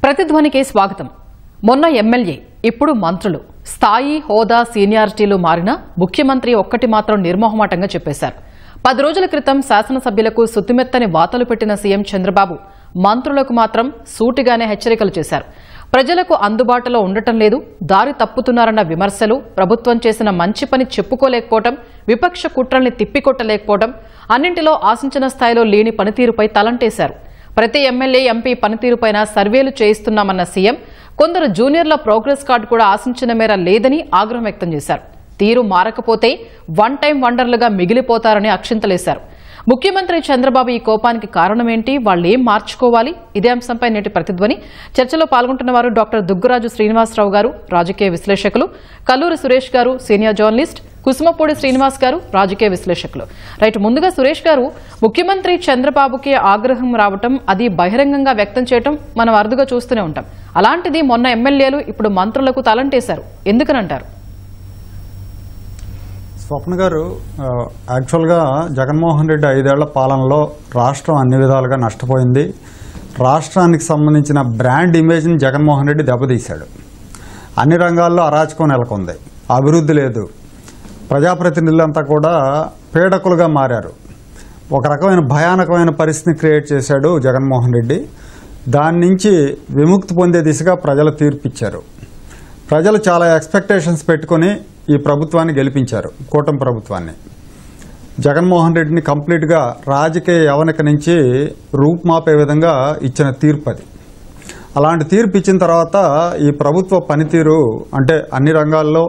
ప్రతిధ్వనికి స్వాగతం. మొన్న ఎమ్మెల్యే, ఇప్పుడు మంత్రులు. స్థాయి, హోదా, సీనియారిటీలు మారినా ముఖ్యమంత్రి ఒక్కటి మాత్రం నిర్మోహమాటంగా చెప్పేశారు. 10 రోజుల క్రితం శాసనసభ్యులకు సుత్తిమెత్తని వాతలు పెట్టిన సీఎం చంద్రబాబు మంత్రులకు మాత్రం సూటిగానే హెచ్చరికలు చేశారు. ప్రజలకు అందుబాటులో ఉండటం లేదు, దారి తప్పుతున్నారన్న విమర్శలు, ప్రభుత్వం చేసిన మంచి పని చెప్పుకోలేకపోవడం, విపక్ష కుట్రల్ని తిప్పికొట్టలేకపోవడం, అన్నింటిలో ఆశించిన స్థాయిలో లేని పనితీరుపై తలంటేశారు. ప్రతి ఎమ్మెల్యే, ఎంపీ పనితీరుపైన సర్వేలు చేయిస్తున్నామన్న సీఎం కొందరు జూనియర్ల ప్రోగ్రెస్ కార్డు కూడా ఆశించిన మేర లేదని ఆగ్రహం వ్యక్తం చేశారు. తీరు మారకపోతే వన్ టైం వండర్లుగా మిగిలిపోతారని అక్షింతలేశారు. ముఖ్యమంత్రి చంద్రబాబు ఈ కోపానికి కారణమేంటి, వాళ్ళేం మార్చుకోవాలి? ఇదే అంశంపై నేటి ప్రతిధ్వని చర్చలో పాల్గొంటున్న వారు డాక్టర్ దుగ్గరాజు శ్రీనివాసరావు గారు, రాజకీయ విశ్లేషకులు, కల్లూరి సురేష్ గారు, సీనియర్ జర్నలిస్ట్, కుసుమపూడి శ్రీనివాస్ గారు, రాజకీయ విశ్లేషకులు. రైట్, ముందుగా సురేష్ గారు, ముఖ్యమంత్రి చంద్రబాబుకి ఆగ్రహం రావటం, అది బహిరంగంగా వ్యక్తం చేయటం మనం అరుదుగా చూస్తూనే ఉంటాం. అలాంటిది మొన్న ఎమ్మెల్యేలు ఇప్పుడు మంత్రులకు తలంటేశారు, ఎందుకనంటారు? స్వప్న గారు, యాక్చువల్గా జగన్మోహన్ రెడ్డి 5 ఏళ్ల పాలనలో రాష్ట్రం అన్ని విధాలుగా నష్టపోయింది. రాష్ట్రానికి సంబంధించిన బ్రాండ్ ఇమేజ్ని జగన్మోహన్ రెడ్డి దెబ్బతీశాడు. అన్ని రంగాల్లో అరాచకం నెలకొంది, అభివృద్ధి లేదు, ప్రజాప్రతినిధులంతా కూడా పీడకులుగా మారారు. ఒక రకమైన భయానకమైన పరిస్థితిని క్రియేట్ చేశాడు జగన్మోహన్ రెడ్డి. దాని నుంచి విముక్తి పొందే దిశగా ప్రజలు తీర్పిచ్చారు. ప్రజలు చాలా ఎక్స్పెక్టేషన్స్ పెట్టుకుని ఈ ప్రభుత్వాన్ని గెలిపించారు, కూటమి ప్రభుత్వాన్ని. జగన్మోహన్ రెడ్డిని కంప్లీట్గా రాజకీయ యవనిక నుంచి రూపుమాపే విధంగా ఇచ్చిన తీర్పు అది. అలాంటి తీర్పు ఇచ్చిన తర్వాత ఈ ప్రభుత్వ పనితీరు అంటే అన్ని రంగాల్లో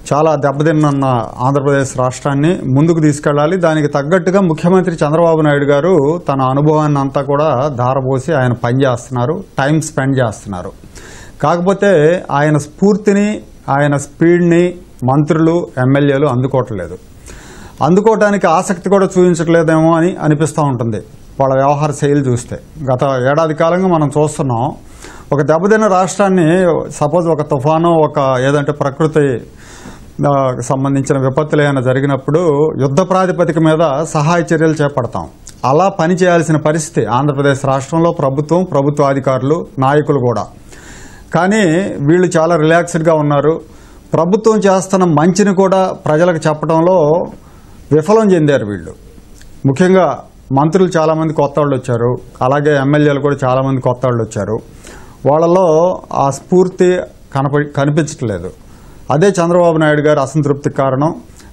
చాలా దెబ్బతిన్న ఆంధ్రప్రదేశ్ రాష్ట్రాన్ని ముందుకు తీసుకెళ్లాలి. దానికి తగ్గట్టుగా ముఖ్యమంత్రి చంద్రబాబు నాయుడు గారు తన అనుభవాన్ని అంతా కూడా ధారపోసి ఆయన పనిచేస్తున్నారు, టైం స్పెండ్ చేస్తున్నారు. కాకపోతే ఆయన స్ఫూర్తిని, ఆయన స్పీడ్ని మంత్రులు, ఎమ్మెల్యేలు అందుకోవట్లేదు. అందుకోవటానికి ఆసక్తి కూడా చూపించట్లేదేమో అని అనిపిస్తూ ఉంటుంది వాళ్ళ వ్యవహార శైలి చూస్తే. గత ఏడాది కాలంగా మనం చూస్తున్నాం, ఒక దెబ్బతిన్న రాష్ట్రాన్ని సపోజ్ ఒక తుఫాను, ఒక ఏదంటే ప్రకృతి సంబంధించిన విపత్తులు ఏమైనా జరిగినప్పుడు యుద్ధ ప్రాతిపదిక మీద సహాయ చర్యలు చేపడతాం. అలా పని చేయాల్సిన పరిస్థితి ఆంధ్రప్రదేశ్ రాష్ట్రంలో ప్రభుత్వం, ప్రభుత్వ అధికారులు, నాయకులు కూడా. కానీ వీళ్ళు చాలా రిలాక్స్డ్గా ఉన్నారు. ప్రభుత్వం చేస్తున్న మంచిని కూడా ప్రజలకు చెప్పడంలో విఫలం చెందారు వీళ్ళు. ముఖ్యంగా మంత్రులు చాలామంది కొత్త వాళ్ళు వచ్చారు, అలాగే ఎమ్మెల్యేలు కూడా చాలామంది కొత్త వాళ్ళు వచ్చారు. వాళ్ళలో ఆ స్ఫూర్తి కనిపించట్లేదు. అదే చంద్రబాబు నాయుడు గారి అసంతృప్తికి కారణం.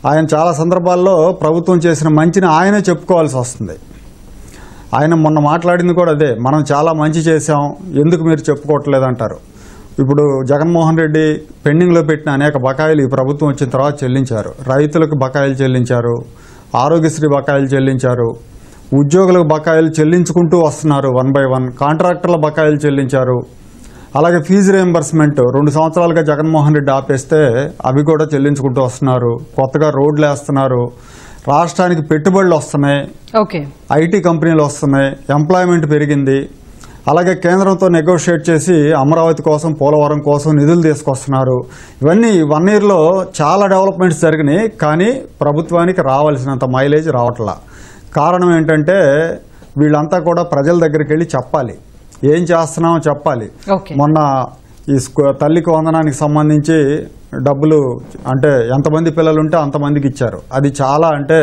ఆయన చాలా సందర్భాల్లో ప్రభుత్వం చేసిన మంచిని ఆయనే చెప్పుకోవాల్సి వస్తుంది. ఆయన మొన్న మాట్లాడింది కూడా అదే, మనం చాలా మంచి చేశాం, ఎందుకు మీరు చెప్పుకోవట్లేదు అంటారు. ఇప్పుడు జగన్మోహన్ రెడ్డి పెండింగ్లో పెట్టిన అనేక బకాయిలు ఈ ప్రభుత్వం వచ్చిన తర్వాత చెల్లించారు. రైతులకు బకాయిలు చెల్లించారు, ఆరోగ్యశ్రీ బకాయిలు చెల్లించారు, ఉద్యోగులకు బకాయిలు చెల్లించుకుంటూ వస్తున్నారు 1 by 1. కాంట్రాక్టర్ల బకాయిలు చెల్లించారు. అలాగే ఫీజు రియంబర్స్మెంట్ 2 సంవత్సరాలుగా జగన్మోహన్ రెడ్డి ఆపేస్తే అవి కూడా చెల్లించుకుంటూ వస్తున్నారు. కొత్తగా రోడ్లు వేస్తున్నారు, రాష్ట్రానికి పెట్టుబడులు వస్తున్నాయి, ఐటీ కంపెనీలు వస్తున్నాయి, ఎంప్లాయ్మెంట్ పెరిగింది. అలాగే కేంద్రంతో నెగోషియేట్ చేసి అమరావతి కోసం, పోలవరం కోసం నిధులు తీసుకొస్తున్నారు. ఇవన్నీ 1 yearలో చాలా డెవలప్మెంట్స్ జరిగినాయి. కానీ ప్రభుత్వానికి రావాల్సినంత మైలేజ్ రావట్లా. కారణం ఏంటంటే వీళ్ళంతా కూడా ప్రజల దగ్గరికి వెళ్ళి చెప్పాలి, ఏం చేస్తున్నామో చెప్పాలి. మొన్న ఈ తల్లికి వందనానికి సంబంధించి డబ్బులు అంటే ఎంతమంది పిల్లలు ఉంటే అంతమందికి ఇచ్చారు. అది చాలా అంటే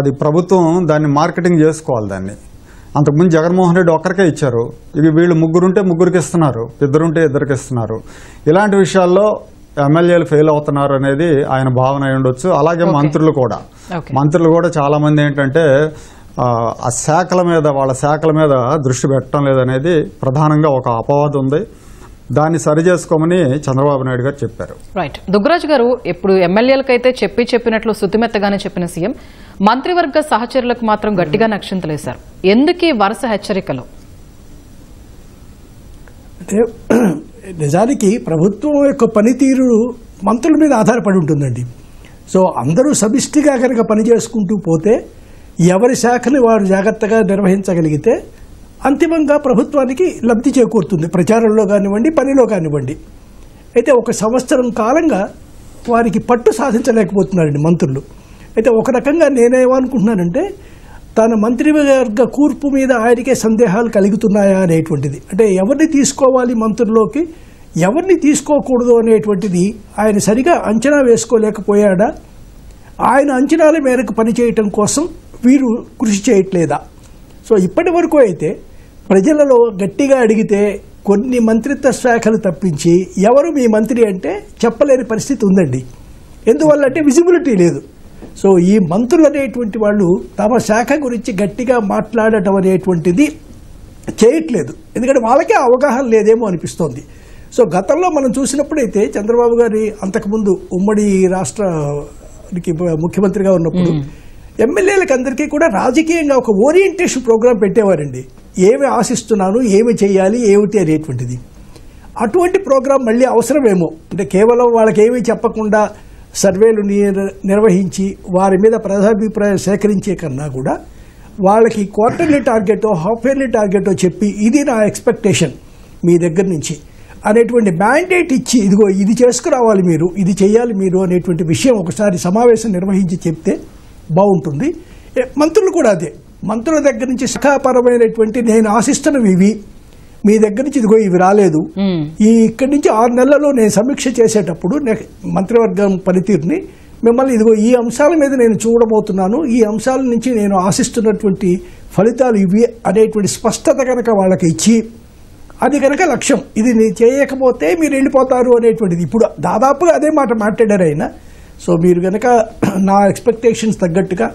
అది ప్రభుత్వం దాన్ని మార్కెటింగ్ చేసుకోవాలి. దాన్ని అంతకుముందు జగన్మోహన్ రెడ్డి ఒక్కరికే ఇచ్చారు, ఇవి వీళ్ళు ముగ్గురుంటే ముగ్గురికి ఇస్తున్నారు, ఇద్దరుంటే ఇద్దరికి ఇస్తున్నారు. ఇలాంటి విషయాల్లో ఎమ్మెల్యేలు ఫెయిల్ అవుతున్నారు అనేది ఆయన భావన అయి ఉండొచ్చు. అలాగే మంత్రులు కూడా చాలా మంది ఏంటంటే ఆ శాఖల మీద, వాళ్ళ శాఖల మీద దృష్టి పెట్టడం లేదనేది ప్రధానంగా ఒక అపవాదం ఉంది. దాన్ని సరిచేసుకోమని చంద్రబాబు నాయుడు గారు చెప్పారు. రైట్, దుగ్గరాజు గారు, ఇప్పుడు ఎమ్మెల్యేలకైతే చెప్పినట్లు శుతిమెత్తగానే చెప్పిన సీఎం మంత్రివర్గ సహచరులకు మాత్రం గట్టిగా నక్షింతలేశారు. ఎందుకు వరుస హెచ్చరికలు? అంటే నిజానికి ప్రభుత్వం యొక్క పనితీరు మంత్రుల మీద ఆధారపడి ఉంటుందండి. సో అందరూ సమిష్టిగా కనుక పనిచేసుకుంటూ పోతే, ఎవరి శాఖని వారు జాగ్రత్తగా నిర్వహించగలిగితే అంతిమంగా ప్రభుత్వానికి లబ్ధి చేకూరుతుంది, ప్రచారంలో కానివ్వండి, పనిలో కానివ్వండి. అయితే 1 సంవత్సరం కాలంగా వారికి పట్టు సాధించలేకపోతున్నారండి మంత్రులు. అయితే ఒక రకంగా నేనేమనుకుంటున్నానంటే తన మంత్రివర్గ కూర్పు మీద ఆయనకే సందేహాలు కలుగుతున్నాయా అనేటువంటిది, అంటే ఎవరిని తీసుకోవాలి మంత్రుల్లోకి, ఎవరిని తీసుకోకూడదు అనేటువంటిది ఆయన సరిగా అంచనా వేసుకోలేకపోయాడా, ఆయన అంచనాల మేరకు పనిచేయటం కోసం వీరు కృషి చేయట్లేదా? సో ఇప్పటి వరకు అయితే ప్రజలలో గట్టిగా అడిగితే కొన్ని మంత్రిత్వ శాఖలు తప్పించి ఎవరు మీ మంత్రి అంటే చెప్పలేని పరిస్థితి ఉందండి. ఎందువల్ల అంటే విజిబిలిటీ లేదు. సో ఈ మంత్రులు అనేటువంటి వాళ్ళు తమ శాఖ గురించి గట్టిగా మాట్లాడటం అనేటువంటిది చేయట్లేదు, ఎందుకంటే వాళ్ళకే అవగాహన లేదేమో అనిపిస్తోంది. సో గతంలో మనం చూసినప్పుడైతే చంద్రబాబు గారి అంతకుముందు ఉమ్మడి రాష్ట్రానికి ముఖ్యమంత్రిగా ఉన్నప్పుడు ఎమ్మెల్యేలకు అందరికీ కూడా రాజకీయంగా ఒక ఓరియంటేషన్ ప్రోగ్రాం పెట్టేవారండి. ఏమి ఆశిస్తున్నాను, ఏమి చేయాలి, ఏమిటి అనేటువంటిది. అటువంటి ప్రోగ్రాం మళ్ళీ అవసరమేమో, అంటే కేవలం వాళ్ళకి ఏమీ చెప్పకుండా సర్వేలు నిర్వహించి వారి మీద ప్రజాభిప్రాయం సేకరించే కన్నా కూడా వాళ్ళకి క్వార్టర్లీ టార్గెటో హాఫ్ ఇయర్లీ టార్గెటో చెప్పి ఇది నా ఎక్స్పెక్టేషన్ మీ దగ్గర నుంచి అనేటువంటి మ్యాండేట్ ఇచ్చి ఇదిగో ఇది చేసుకురావాలి మీరు, ఇది చేయాలి మీరు అనేటువంటి విషయం ఒకసారి సమావేశం నిర్వహించి చెప్తే బాగుంటుంది. మంత్రులు కూడా అదే, మంత్రుల దగ్గర నుంచి శాఖాపరమైనటువంటి నేను ఆశిస్తున్నవి ఇవి, మీ దగ్గర నుంచి ఇదిగో ఇవి రాలేదు, ఈ ఇక్కడి నుంచి 6 నెలల్లో నేను సమీక్ష చేసేటప్పుడు మంత్రివర్గం పనితీరుని మిమ్మల్ని ఇదిగో ఈ అంశాల మీద నేను చూడబోతున్నాను, ఈ అంశాల నుంచి నేను ఆశిస్తున్నటువంటి ఫలితాలు ఇవి అనేటువంటి స్పష్టత కనుక వాళ్ళకి ఇచ్చి అది కనుక లక్ష్యం, ఇది నేను చేయకపోతే మీరు వెళ్ళిపోతారు అనేటువంటిది ఇప్పుడు దాదాపుగా అదే మాట మాట్లాడారు ఆయన. సో మీరు కనుక నా ఎక్స్పెక్టేషన్స్ తగ్గట్టుగా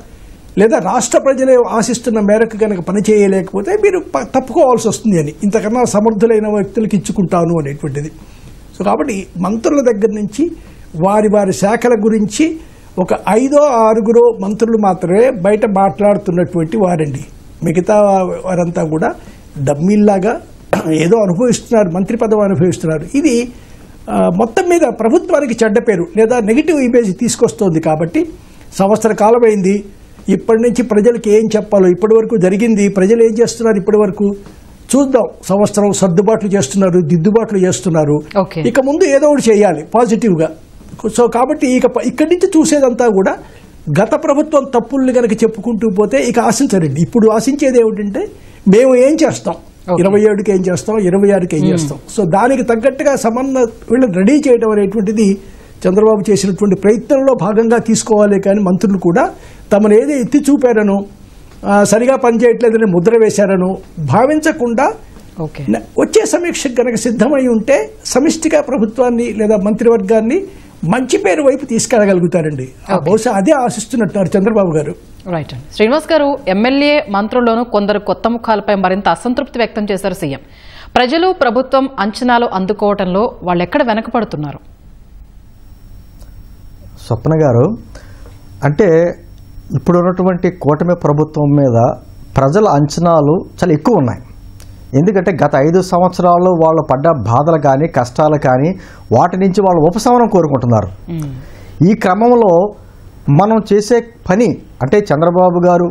లేదా రాష్ట్ర ప్రజలే ఆశిస్తున్న మేరకు కనుక పని చేయలేకపోతే మీరు తప్పుకోవాల్సి వస్తుంది అని, ఇంతకన్నా సమర్థులైన వ్యక్తులకు ఇచ్చుకుంటాను అనేటువంటిది. సో కాబట్టి మంత్రుల దగ్గర నుంచి వారి వారి శాఖల గురించి ఒక 5-6 మంత్రులు మాత్రమే బయట మాట్లాడుతున్నటువంటి వారండి. మిగతా వారంతా కూడా డమ్మీల్లాగా ఏదో అనుభవిస్తున్నారు, మంత్రి పదవి అనుభవిస్తున్నారు. ఇది మొత్తం మీద ప్రభుత్వానికి చెడ్డ పేరు లేదా నెగిటివ్ ఇమేజ్ తీసుకొస్తోంది. కాబట్టి సంవత్సర కాలమైంది, ఇప్పటి నుంచి ప్రజలకు ఏం చెప్పాలో ఇప్పటి వరకు జరిగింది, ప్రజలు ఏం చేస్తున్నారు ఇప్పటి వరకు చూద్దాం. సంవత్సరం సర్దుబాట్లు చేస్తున్నారు, దిద్దుబాట్లు చేస్తున్నారు, ఇక ముందు ఏదో ఒకటి చేయాలి పాజిటివ్గా. సో కాబట్టి ఇక్కడి నుంచి చూసేదంతా కూడా గత ప్రభుత్వం తప్పుల్ని కనుక చెప్పుకుంటూ పోతే ఇక ఆశించరండి. ఇప్పుడు ఆశించేది ఏమిటంటే మేము ఏం చేస్తాం, 27కి ఏం చేస్తాం, 26కి ఏం చేస్తాం. సో దానికి తగ్గట్టుగా వీళ్ళని రెడీ చేయడం అనేటువంటిది చంద్రబాబు చేసినటువంటి ప్రయత్నంలో భాగంగా తీసుకోవాలి. కానీ మంత్రులు కూడా తమను ఏదో ఎత్తి చూపారనో సరిగా పనిచేయట్లేదని ముద్ర వేశారనో భావించకుండా వచ్చే సమీక్షకు కనుక సిద్ధమై ఉంటే సమిష్టిగా ప్రభుత్వాన్ని లేదా మంత్రివర్గాన్ని మంచి పేరు వైపు తీసుకెళ్లగలుగుతారండి. బహుశా అదే ఆశిస్తున్నట్టున్నారు చంద్రబాబు గారు. రైట్ అండి. శ్రీనివాస్ గారు, ఎమ్మెల్యే మంత్రుల్లోనూ కొందరు కొత్త ముఖాలపై మరింత అసంతృప్తి వ్యక్తం చేశారు సీఎం. ప్రజలు ప్రభుత్వం అంచనాలు అందుకోవడంలో వాళ్ళు ఎక్కడ వెనకపడుతున్నారు? స్వప్న గారు, అంటే ఇప్పుడు ఉన్నటువంటి కూటమి ప్రభుత్వం మీద ప్రజల అంచనాలు చాలా ఎక్కువ ఉన్నాయి. ఎందుకంటే గత 5 సంవత్సరాల్లో వాళ్ళు పడ్డ బాధలు కానీ కష్టాలు కానీ వాటి నుంచి వాళ్ళు ఉపశమనం కోరుకుంటున్నారు. ఈ క్రమంలో మనం చేసే పని అంటే చంద్రబాబు గారు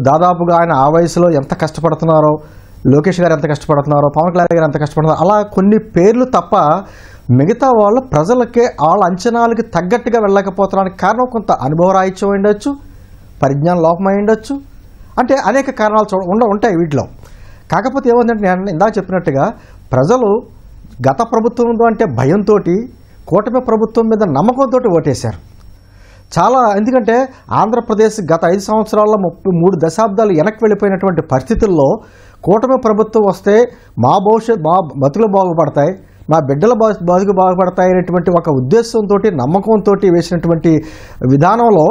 దాదాపుగా ఆయన ఆ వయసులో ఎంత కష్టపడుతున్నారో, లోకేష్ గారు ఎంత కష్టపడుతున్నారో, పవన్ కళ్యాణ్ గారు ఎంత కష్టపడుతున్నారో, అలా కొన్ని పేర్లు తప్ప మిగతా వాళ్ళు ప్రజలకే వాళ్ళ అంచనాలకి తగ్గట్టుగా వెళ్ళకపోవడానికి కారణం కొంత అనుభవరాహిత్యం ఉండొచ్చు, పరిజ్ఞాన లోపమై ఉండొచ్చు, అంటే అనేక కారణాలు ఉంటాయి వీటిలో. కాకపోతే ఏమందంటే నేను ఇందాక చెప్పినట్టుగా ప్రజలు గత ప్రభుత్వం అంటే భయంతో కూటమి ప్రభుత్వం మీద నమ్మకంతో ఓటేశారు చాలా. ఎందుకంటే ఆంధ్రప్రదేశ్ గత 5 సంవత్సరాల్లో 3 దశాబ్దాలు వెనక్కి వెళ్ళిపోయినటువంటి పరిస్థితుల్లో కూటమి ప్రభుత్వం వస్తే మా బతుకులు బాగుపడతాయి, మా బిడ్డల బతుకు బాగుపడతాయి అనేటువంటి ఒక ఉద్దేశంతో నమ్మకంతో వేసినటువంటి విధానంలో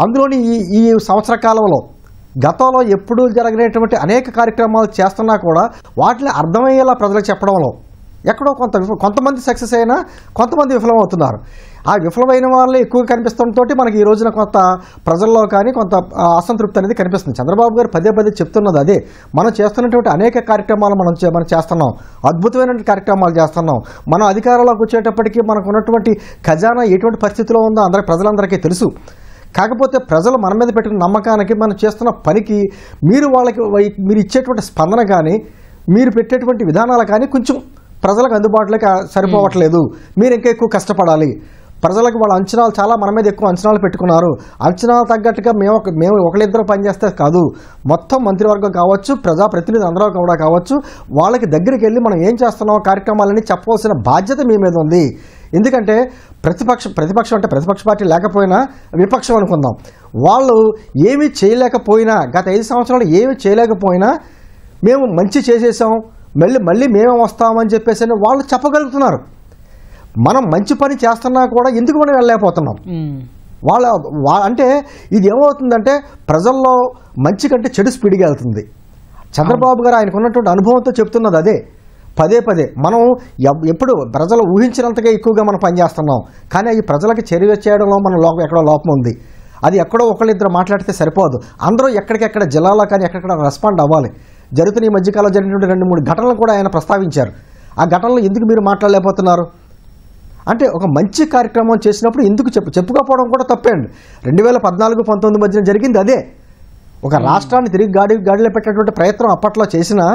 అందులోని ఈ సంవత్సర కాలంలో గతంలో ఎప్పుడూ జరగనటువంటి అనేక కార్యక్రమాలు చేస్తున్నా కూడా వాటిని అర్థమయ్యేలా ప్రజలకు చెప్పడంలో ఎక్కడో కొంతమంది సక్సెస్ అయినా కొంతమంది విఫలమవుతున్నారు. ఆ విఫలమైన వాళ్ళే ఎక్కువ కనిపిస్తుండటంతో మనకి ఈ రోజున కొంత ప్రజల్లో కానీ కొంత అసంతృప్తి అనేది కనిపిస్తుంది. చంద్రబాబు గారు పదే చెప్తున్నది అదే. మనం చేస్తున్నటువంటి అనేక కార్యక్రమాలు మనం చేస్తున్నాం, అద్భుతమైనటువంటి కార్యక్రమాలు చేస్తున్నాం. మనం అధికారంలోకి వచ్చేటప్పటికీ మనకు ఉన్నటువంటి ఖజానా ఎటువంటి పరిస్థితిలో ఉందో ప్రజలందరికీ తెలుసు. కాకపోతే ప్రజలు మన మీద పెట్టుకున్న నమ్మకానికి మనం చేస్తున్న పనికి మీరు ఇచ్చేటువంటి స్పందన కానీ మీరు పెట్టేటువంటి విధానాలు కానీ కొంచెం ప్రజలకు అందుబాటులోకి సరిపోవట్లేదు, మీరు ఇంకా ఎక్కువ కష్టపడాలి, ప్రజలకు వాళ్ళ అంచనాలు చాలా మన మీద ఎక్కువ అంచనాలు పెట్టుకున్నారు. అంచనాలు తగ్గట్టుగా మేము ఒకరిద్దరు పనిచేస్తే కాదు, మొత్తం మంత్రివర్గం కావచ్చు, ప్రజాప్రతినిధులు అందరూ కూడా కావచ్చు, వాళ్ళకి దగ్గరికి వెళ్ళి మనం ఏం చేస్తున్నాం కార్యక్రమాలని చెప్పవలసిన బాధ్యత మీ మీద ఉంది. ఎందుకంటే ప్రతిపక్షం అంటే ప్రతిపక్ష పార్టీ లేకపోయినా విపక్షం అనుకుందాం, వాళ్ళు ఏమీ చేయలేకపోయినా, గత 5 సంవత్సరాలు ఏమీ చేయలేకపోయినా మేము మంచి చేసేసాం, మళ్ళీ మేమే వస్తామని చెప్పేసి వాళ్ళు చెప్పగలుగుతున్నారు. మనం మంచి పని చేస్తున్నా కూడా ఎందుకు మనం వెళ్ళలేకపోతున్నాం? అంటే ఇది ఏమవుతుందంటే ప్రజల్లో మంచి కంటే చెడు స్పీడ్గా వెళ్తుంది. చంద్రబాబు గారు ఆయనకు ఉన్నటువంటి అనుభవంతో చెప్తున్నది అదే. పదే మనం ఎప్పుడు ప్రజలు ఊహించినంతగా ఎక్కువగా మనం పనిచేస్తున్నాం, కానీ ఈ ప్రజలకు చేయడంలో మన ఎక్కడో లోపం ఉంది. అది ఎక్కడో ఒకళ్ళిద్దరు మాట్లాడితే సరిపోదు, అందరూ ఎక్కడికెక్కడ జిల్లాలో కానీ ఎక్కడెక్కడ రెస్పాండ్ అవ్వాలి. జరుగుతున్న ఈ మధ్యకాలంలో జరిగినటువంటి 2-3 ఘటనలు కూడా ఆయన ప్రస్తావించారు. ఆ ఘటనలో ఎందుకు మీరు మాట్లాడలేకపోతున్నారు అంటే ఒక మంచి కార్యక్రమం చేసినప్పుడు ఎందుకు చెప్పుకోకపోవడం కూడా తప్పే అండి. 2014-19 మధ్యన జరిగింది అదే. ఒక రాష్ట్రాన్ని తిరిగి గాడిలో పెట్టేటువంటి ప్రయత్నం అప్పట్లో చేసినా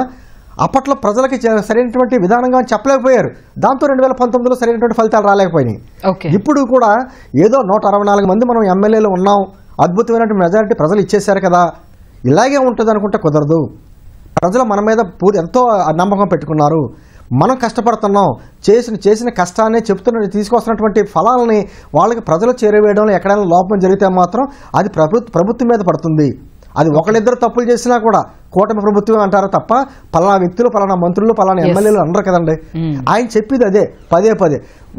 అప్పట్లో ప్రజలకి సరైనటువంటి విధానంగా చెప్పలేకపోయారు. దాంతో 2019లో సరైనటువంటి ఫలితాలు రాలేకపోయినాయి. ఇప్పుడు కూడా ఏదో 164 మంది మనం ఎమ్మెల్యేలు ఉన్నాం, అద్భుతమైనటువంటి మెజారిటీ ప్రజలు ఇచ్చేశారు కదా, ఇలాగే ఉంటుంది అనుకుంటే కుదరదు. ప్రజలు మన మీద ఎంతో నమ్మకం పెట్టుకున్నారు, మనం కష్టపడుతున్నాం, చేసిన కష్టాన్ని తీసుకొస్తున్నటువంటి ఫలాలని వాళ్ళకి ప్రజలు చేరవేయడంలో ఎక్కడైనా లోపం జరిగితే మాత్రం అది ప్రభుత్వం మీద పడుతుంది. అది ఒకళ్ళిద్దరు తప్పులు చేసినా కూడా కూటమి ప్రభుత్వం అంటారు తప్ప పలానా వ్యక్తులు, పలానా మంత్రులు, పలానా ఎమ్మెల్యేలు అనరు కదండి. ఆయన చెప్పేది అదే పదే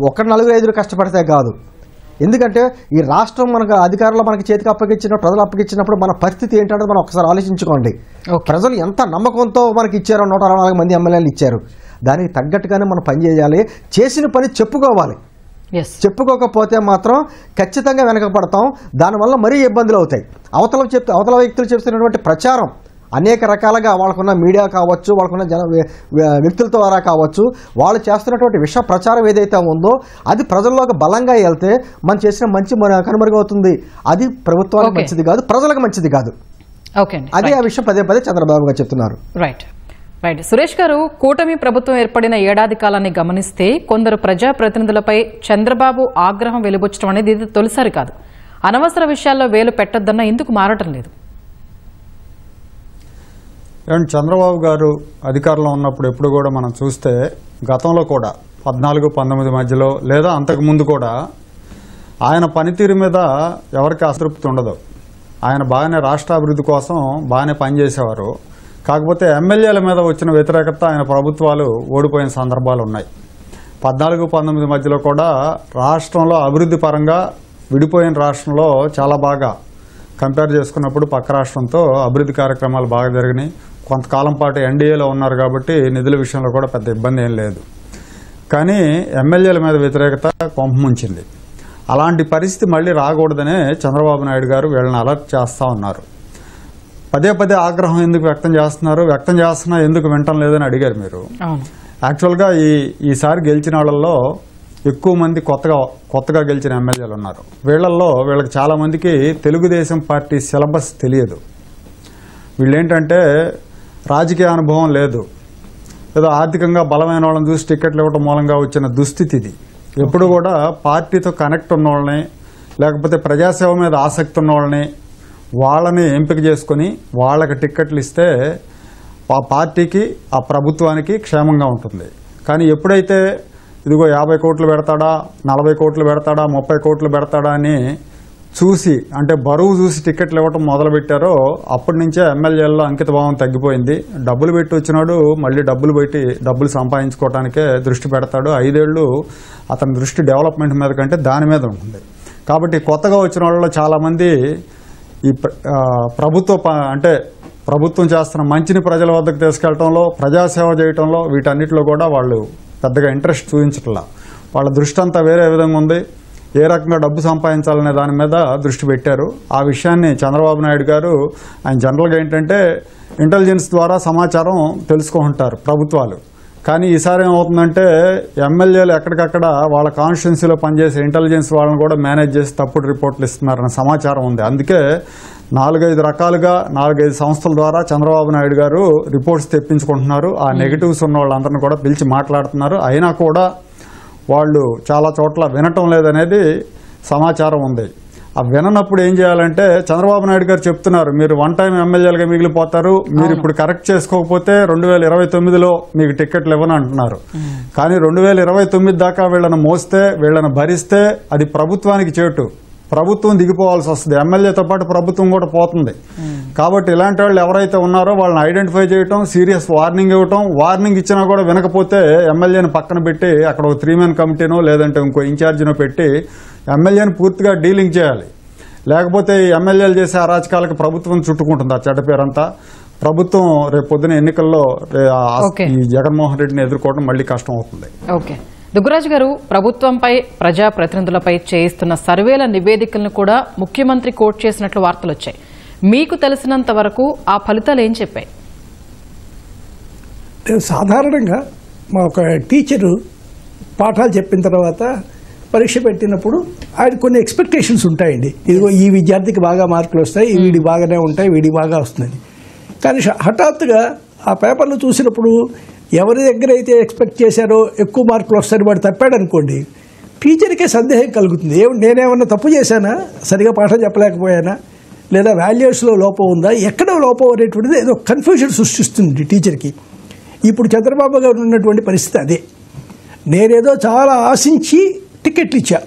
1-4-5 కష్టపడితే కాదు. ఎందుకంటే ఈ రాష్ట్రం మనకు అధికారులు మనకి చేతికి అప్పగించినప్పుడు, ప్రజలు అప్పగించినప్పుడు మన పరిస్థితి ఏంటంటే మనం ఒకసారి ఆలోచించుకోండి. ప్రజలు ఎంత నమ్మకంతో మనకి ఇచ్చారో, 164 మంది ఎమ్మెల్యేలు ఇచ్చారు, దానికి తగ్గట్టుగానే మనం పని చేయాలి. చేసిన పని చెప్పుకోవాలి. చెప్పుకోకపోతే మాత్రం ఖచ్చితంగా వెనకపడతాం. దానివల్ల మరీ ఇబ్బందులు అవుతాయి. అవతల వ్యక్తులు చెప్తున్నటువంటి ప్రచారం అనేక రకాలుగా వాళ్ళకున్న మీడియా కావచ్చు, వాళ్ళకున్న వ్యక్తుల ద్వారా కావచ్చు, వాళ్ళు చేస్తున్నటువంటి విష ప్రచారం ఏదైతే ఉందో అది ప్రజల్లోకి బలంగా వెళ్తే మనం చేసిన మంచి కనుమరుగవుతుంది. అది ప్రభుత్వానికి మంచిది కాదు, ప్రజలకు మంచిది కాదు. అదే ఆ విషయం పదే చంద్రబాబు గారు చెప్తున్నారు. రైట్. సురేష్ గారు, కూటమి ప్రభుత్వం ఏర్పడిన ఏడాది కాలాన్ని గమనిస్తే కొందరు ప్రజాప్రతినిధులపై చంద్రబాబు ఆగ్రహం వెలుబుచ్చడం అనేది ఇది తొలిసారి కాదు. అనవసర విషయాల్లో వేలు పెట్టొద్దన్న ఎందుకు మారటం లేదు? చంద్రబాబు గారు అధికారంలో ఉన్నప్పుడు ఎప్పుడు కూడా మనం చూస్తే గతంలో కూడా 14-19 మధ్యలో లేదా అంతకుముందు కూడా ఆయన పనితీరు మీద ఎవరికి అసంతృప్తి ఉండదు. ఆయన బాగానే రాష్ట్ర అభివృద్ధి కోసం బాగానే పనిచేసేవారు. కాకపోతే ఎమ్మెల్యేల మీద వచ్చిన వ్యతిరేకత ఆయన ప్రభుత్వాలు ఓడిపోయిన సందర్భాలు ఉన్నాయి. 14-19 మధ్యలో కూడా రాష్ట్రంలో అభివృద్ధి పరంగా విడిపోయిన రాష్ట్రంలో చాలా బాగా కంపేర్ చేసుకున్నప్పుడు పక్క రాష్ట్రంతో అభివృద్ధి కార్యక్రమాలు బాగా జరిగినాయి. కొంతకాలం పాటు ఎన్డీఏలో ఉన్నారు కాబట్టి నిధుల విషయంలో కూడా పెద్ద ఇబ్బంది ఏం లేదు. కానీ ఎమ్మెల్యేల మీద వ్యతిరేకత కొంపముంచింది. అలాంటి పరిస్థితి మళ్ళీ రాకూడదనే చంద్రబాబు నాయుడు గారు వీళ్ళని అలర్ట్ చేస్తూ ఉన్నారు. పదే ఆగ్రహం ఎందుకు వ్యక్తం చేస్తున్నా ఎందుకు వినటం లేదని అడిగారు మీరు. యాక్చువల్గా ఈసారి గెలిచిన వాళ్ళల్లో ఎక్కువ మంది కొత్తగా గెలిచిన ఎమ్మెల్యేలు ఉన్నారు. వీళ్ళకి చాలా మందికి తెలుగుదేశం పార్టీ సిలబస్ తెలియదు. వీళ్ళేంటంటే రాజకీయ అనుభవం లేదు, ఏదో ఆర్థికంగా బలమైన వాళ్ళని చూసి టికెట్లు ఇవ్వడం మూలంగా వచ్చిన దుస్థితి ఇది. ఎప్పుడు కూడా పార్టీతో కనెక్ట్ ఉన్న వాళ్ళని, లేకపోతే ప్రజాసేవ మీద ఆసక్తి ఉన్న వాళ్ళని ఎంపిక చేసుకుని వాళ్ళకి టిక్కెట్లు ఇస్తే ఆ పార్టీకి, ఆ ప్రభుత్వానికి క్షేమంగా ఉంటుంది. కానీ ఎప్పుడైతే ఇదిగో 50 కోట్లు పెడతాడా, 40 కోట్లు పెడతాడా, 30 కోట్లు పెడతాడా అని చూసి, అంటే బరువు చూసి టికెట్లు ఇవ్వటం మొదలుపెట్టారో అప్పటి నుంచే ఎమ్మెల్యేల్లో అంకిత భావం తగ్గిపోయింది. డబ్బులు పెట్టి వచ్చినాడు మళ్ళీ డబ్బులు సంపాదించుకోవడానికే దృష్టి పెడతాడు. 5 ఏళ్లు అతని దృష్టి డెవలప్మెంట్ మీద కంటే దాని మీద ఉంటుంది. కాబట్టి కొత్తగా వచ్చిన వాళ్ళలో చాలామంది ఈ ప్రభుత్వం చేస్తున్న మంచిని ప్రజల వద్దకు తీసుకెళ్లడంలో, ప్రజాసేవ చేయడంలో, వీటన్నిటిలో కూడా వాళ్ళు పెద్దగా ఇంట్రెస్ట్ చూపించట్లా. వాళ్ళ దృష్టి అంతా వేరే విధంగా ఉంది. ఏ రకంగా డబ్బు సంపాదించాలనే దాని మీద దృష్టి పెట్టారు. ఆ విషయాన్ని చంద్రబాబు నాయుడు గారు ఆయన జనరల్గా ఏంటంటే ఇంటెలిజెన్స్ ద్వారా సమాచారం తెలుసుకుంటారు ప్రభుత్వాలు. కానీ ఈసారి ఏమవుతుందంటే ఎమ్మెల్యేలు ఎక్కడికక్కడ వాళ్ళ కాన్స్టిట్యున్సీలో పనిచేసే ఇంటెలిజెన్స్ వాళ్ళని కూడా మేనేజ్ చేసి తప్పుడు రిపోర్ట్లు ఇస్తున్నారన్న సమాచారం ఉంది. అందుకే 4-5 రకాలుగా 4-5 సంస్థల ద్వారా చంద్రబాబు నాయుడు గారు రిపోర్ట్స్ తెప్పించుకుంటున్నారు. ఆ నెగిటివ్స్ ఉన్న వాళ్ళందరినీ కూడా పిలిచి మాట్లాడుతున్నారు. అయినా కూడా వాళ్ళు చాలా చోట్ల వినటం లేదనేది సమాచారం ఉంది. ఆ విననప్పుడు ఏం చేయాలంటే చంద్రబాబు నాయుడు గారు చెప్తున్నారు, మీరు వన్ టైం ఎమ్మెల్యేలుగా మిగిలిపోతారు, మీరు ఇప్పుడు కరెక్ట్ చేసుకోకపోతే 2029లో మీకు టికెట్లు ఇవ్వని అంటున్నారు. కానీ 2029 దాకా వీళ్ళని మోస్తే, వీళ్ళని భరిస్తే అది ప్రభుత్వానికి చేటు. ప్రభుత్వం దిగిపోవాల్సి వస్తుంది, ఎమ్మెల్యేతో పాటు ప్రభుత్వం కూడా పోతుంది. కాబట్టి ఇలాంటి వాళ్ళు ఎవరైతే ఉన్నారో వాళ్ళని ఐడెంటిఫై చేయటం, సీరియస్ వార్నింగ్ ఇవ్వటం, వార్నింగ్ ఇచ్చినా కూడా వినకపోతే ఎమ్మెల్యేని పక్కన పెట్టి అక్కడ ఒక 3-man కమిటీనో లేదంటే ఇంకో ఇన్ఛార్జినో పెట్టి ఎమ్మెల్యేని పూర్తిగా డీలింగ్ చేయాలి. లేకపోతే ఈ ఎమ్మెల్యేలు చేసే అరాచకాలకు ప్రభుత్వం చుట్టుకుంటుంది ఆ చెడ్డ పేరంతా. ప్రభుత్వం రేపు పొద్దున ఎన్నికల్లో ఈ జగన్మోహన్ రెడ్డిని ఎదుర్కోవడం మళ్ళీ కష్టం అవుతుంది. ఓకే, దుగ్గరాజు గారు, ప్రభుత్వంపై ప్రజాప్రతినిధులపై చేయిస్తున్న సర్వేల నివేదికలను కూడా ముఖ్యమంత్రి కోట్ చేసినట్లు వార్తలు వచ్చాయి. మీకు తెలిసినంత వరకు ఆ ఫలితాలు ఏం చెప్పాయి? సాధారణంగా మా ఒక టీచరు పాఠాలు చెప్పిన తర్వాత పరీక్ష పెట్టినప్పుడు ఆయన కొన్ని ఎక్స్పెక్టేషన్స్ ఉంటాయండి. ఇదిగో ఈ విద్యార్థికి బాగా మార్కులు వస్తాయి, వీడికి బాగానే ఉంటాయి, వీడికి బాగా వస్తుంది. కానీ హఠాత్తుగా ఆ పేపర్లు చూసినప్పుడు ఎవరి దగ్గర అయితే ఎక్స్పెక్ట్ చేశారో ఎక్కువ మార్కులు వస్తాయని వాడు తప్పాడనుకోండి, టీచర్కే సందేహం కలుగుతుంది. నేనేమన్నా తప్పు చేశానా, సరిగా పాఠం చెప్పలేకపోయానా, లేదా వాల్యూస్లో లోపం ఉందా, ఎక్కడ లోపం అనేటువంటిది ఏదో కన్ఫ్యూజన్ సృష్టిస్తుంది టీచర్కి. ఇప్పుడు చంద్రబాబు గారు ఉన్నటువంటి పరిస్థితి అదే. నేనేదో చాలా ఆశించి టికెట్లు ఇచ్చా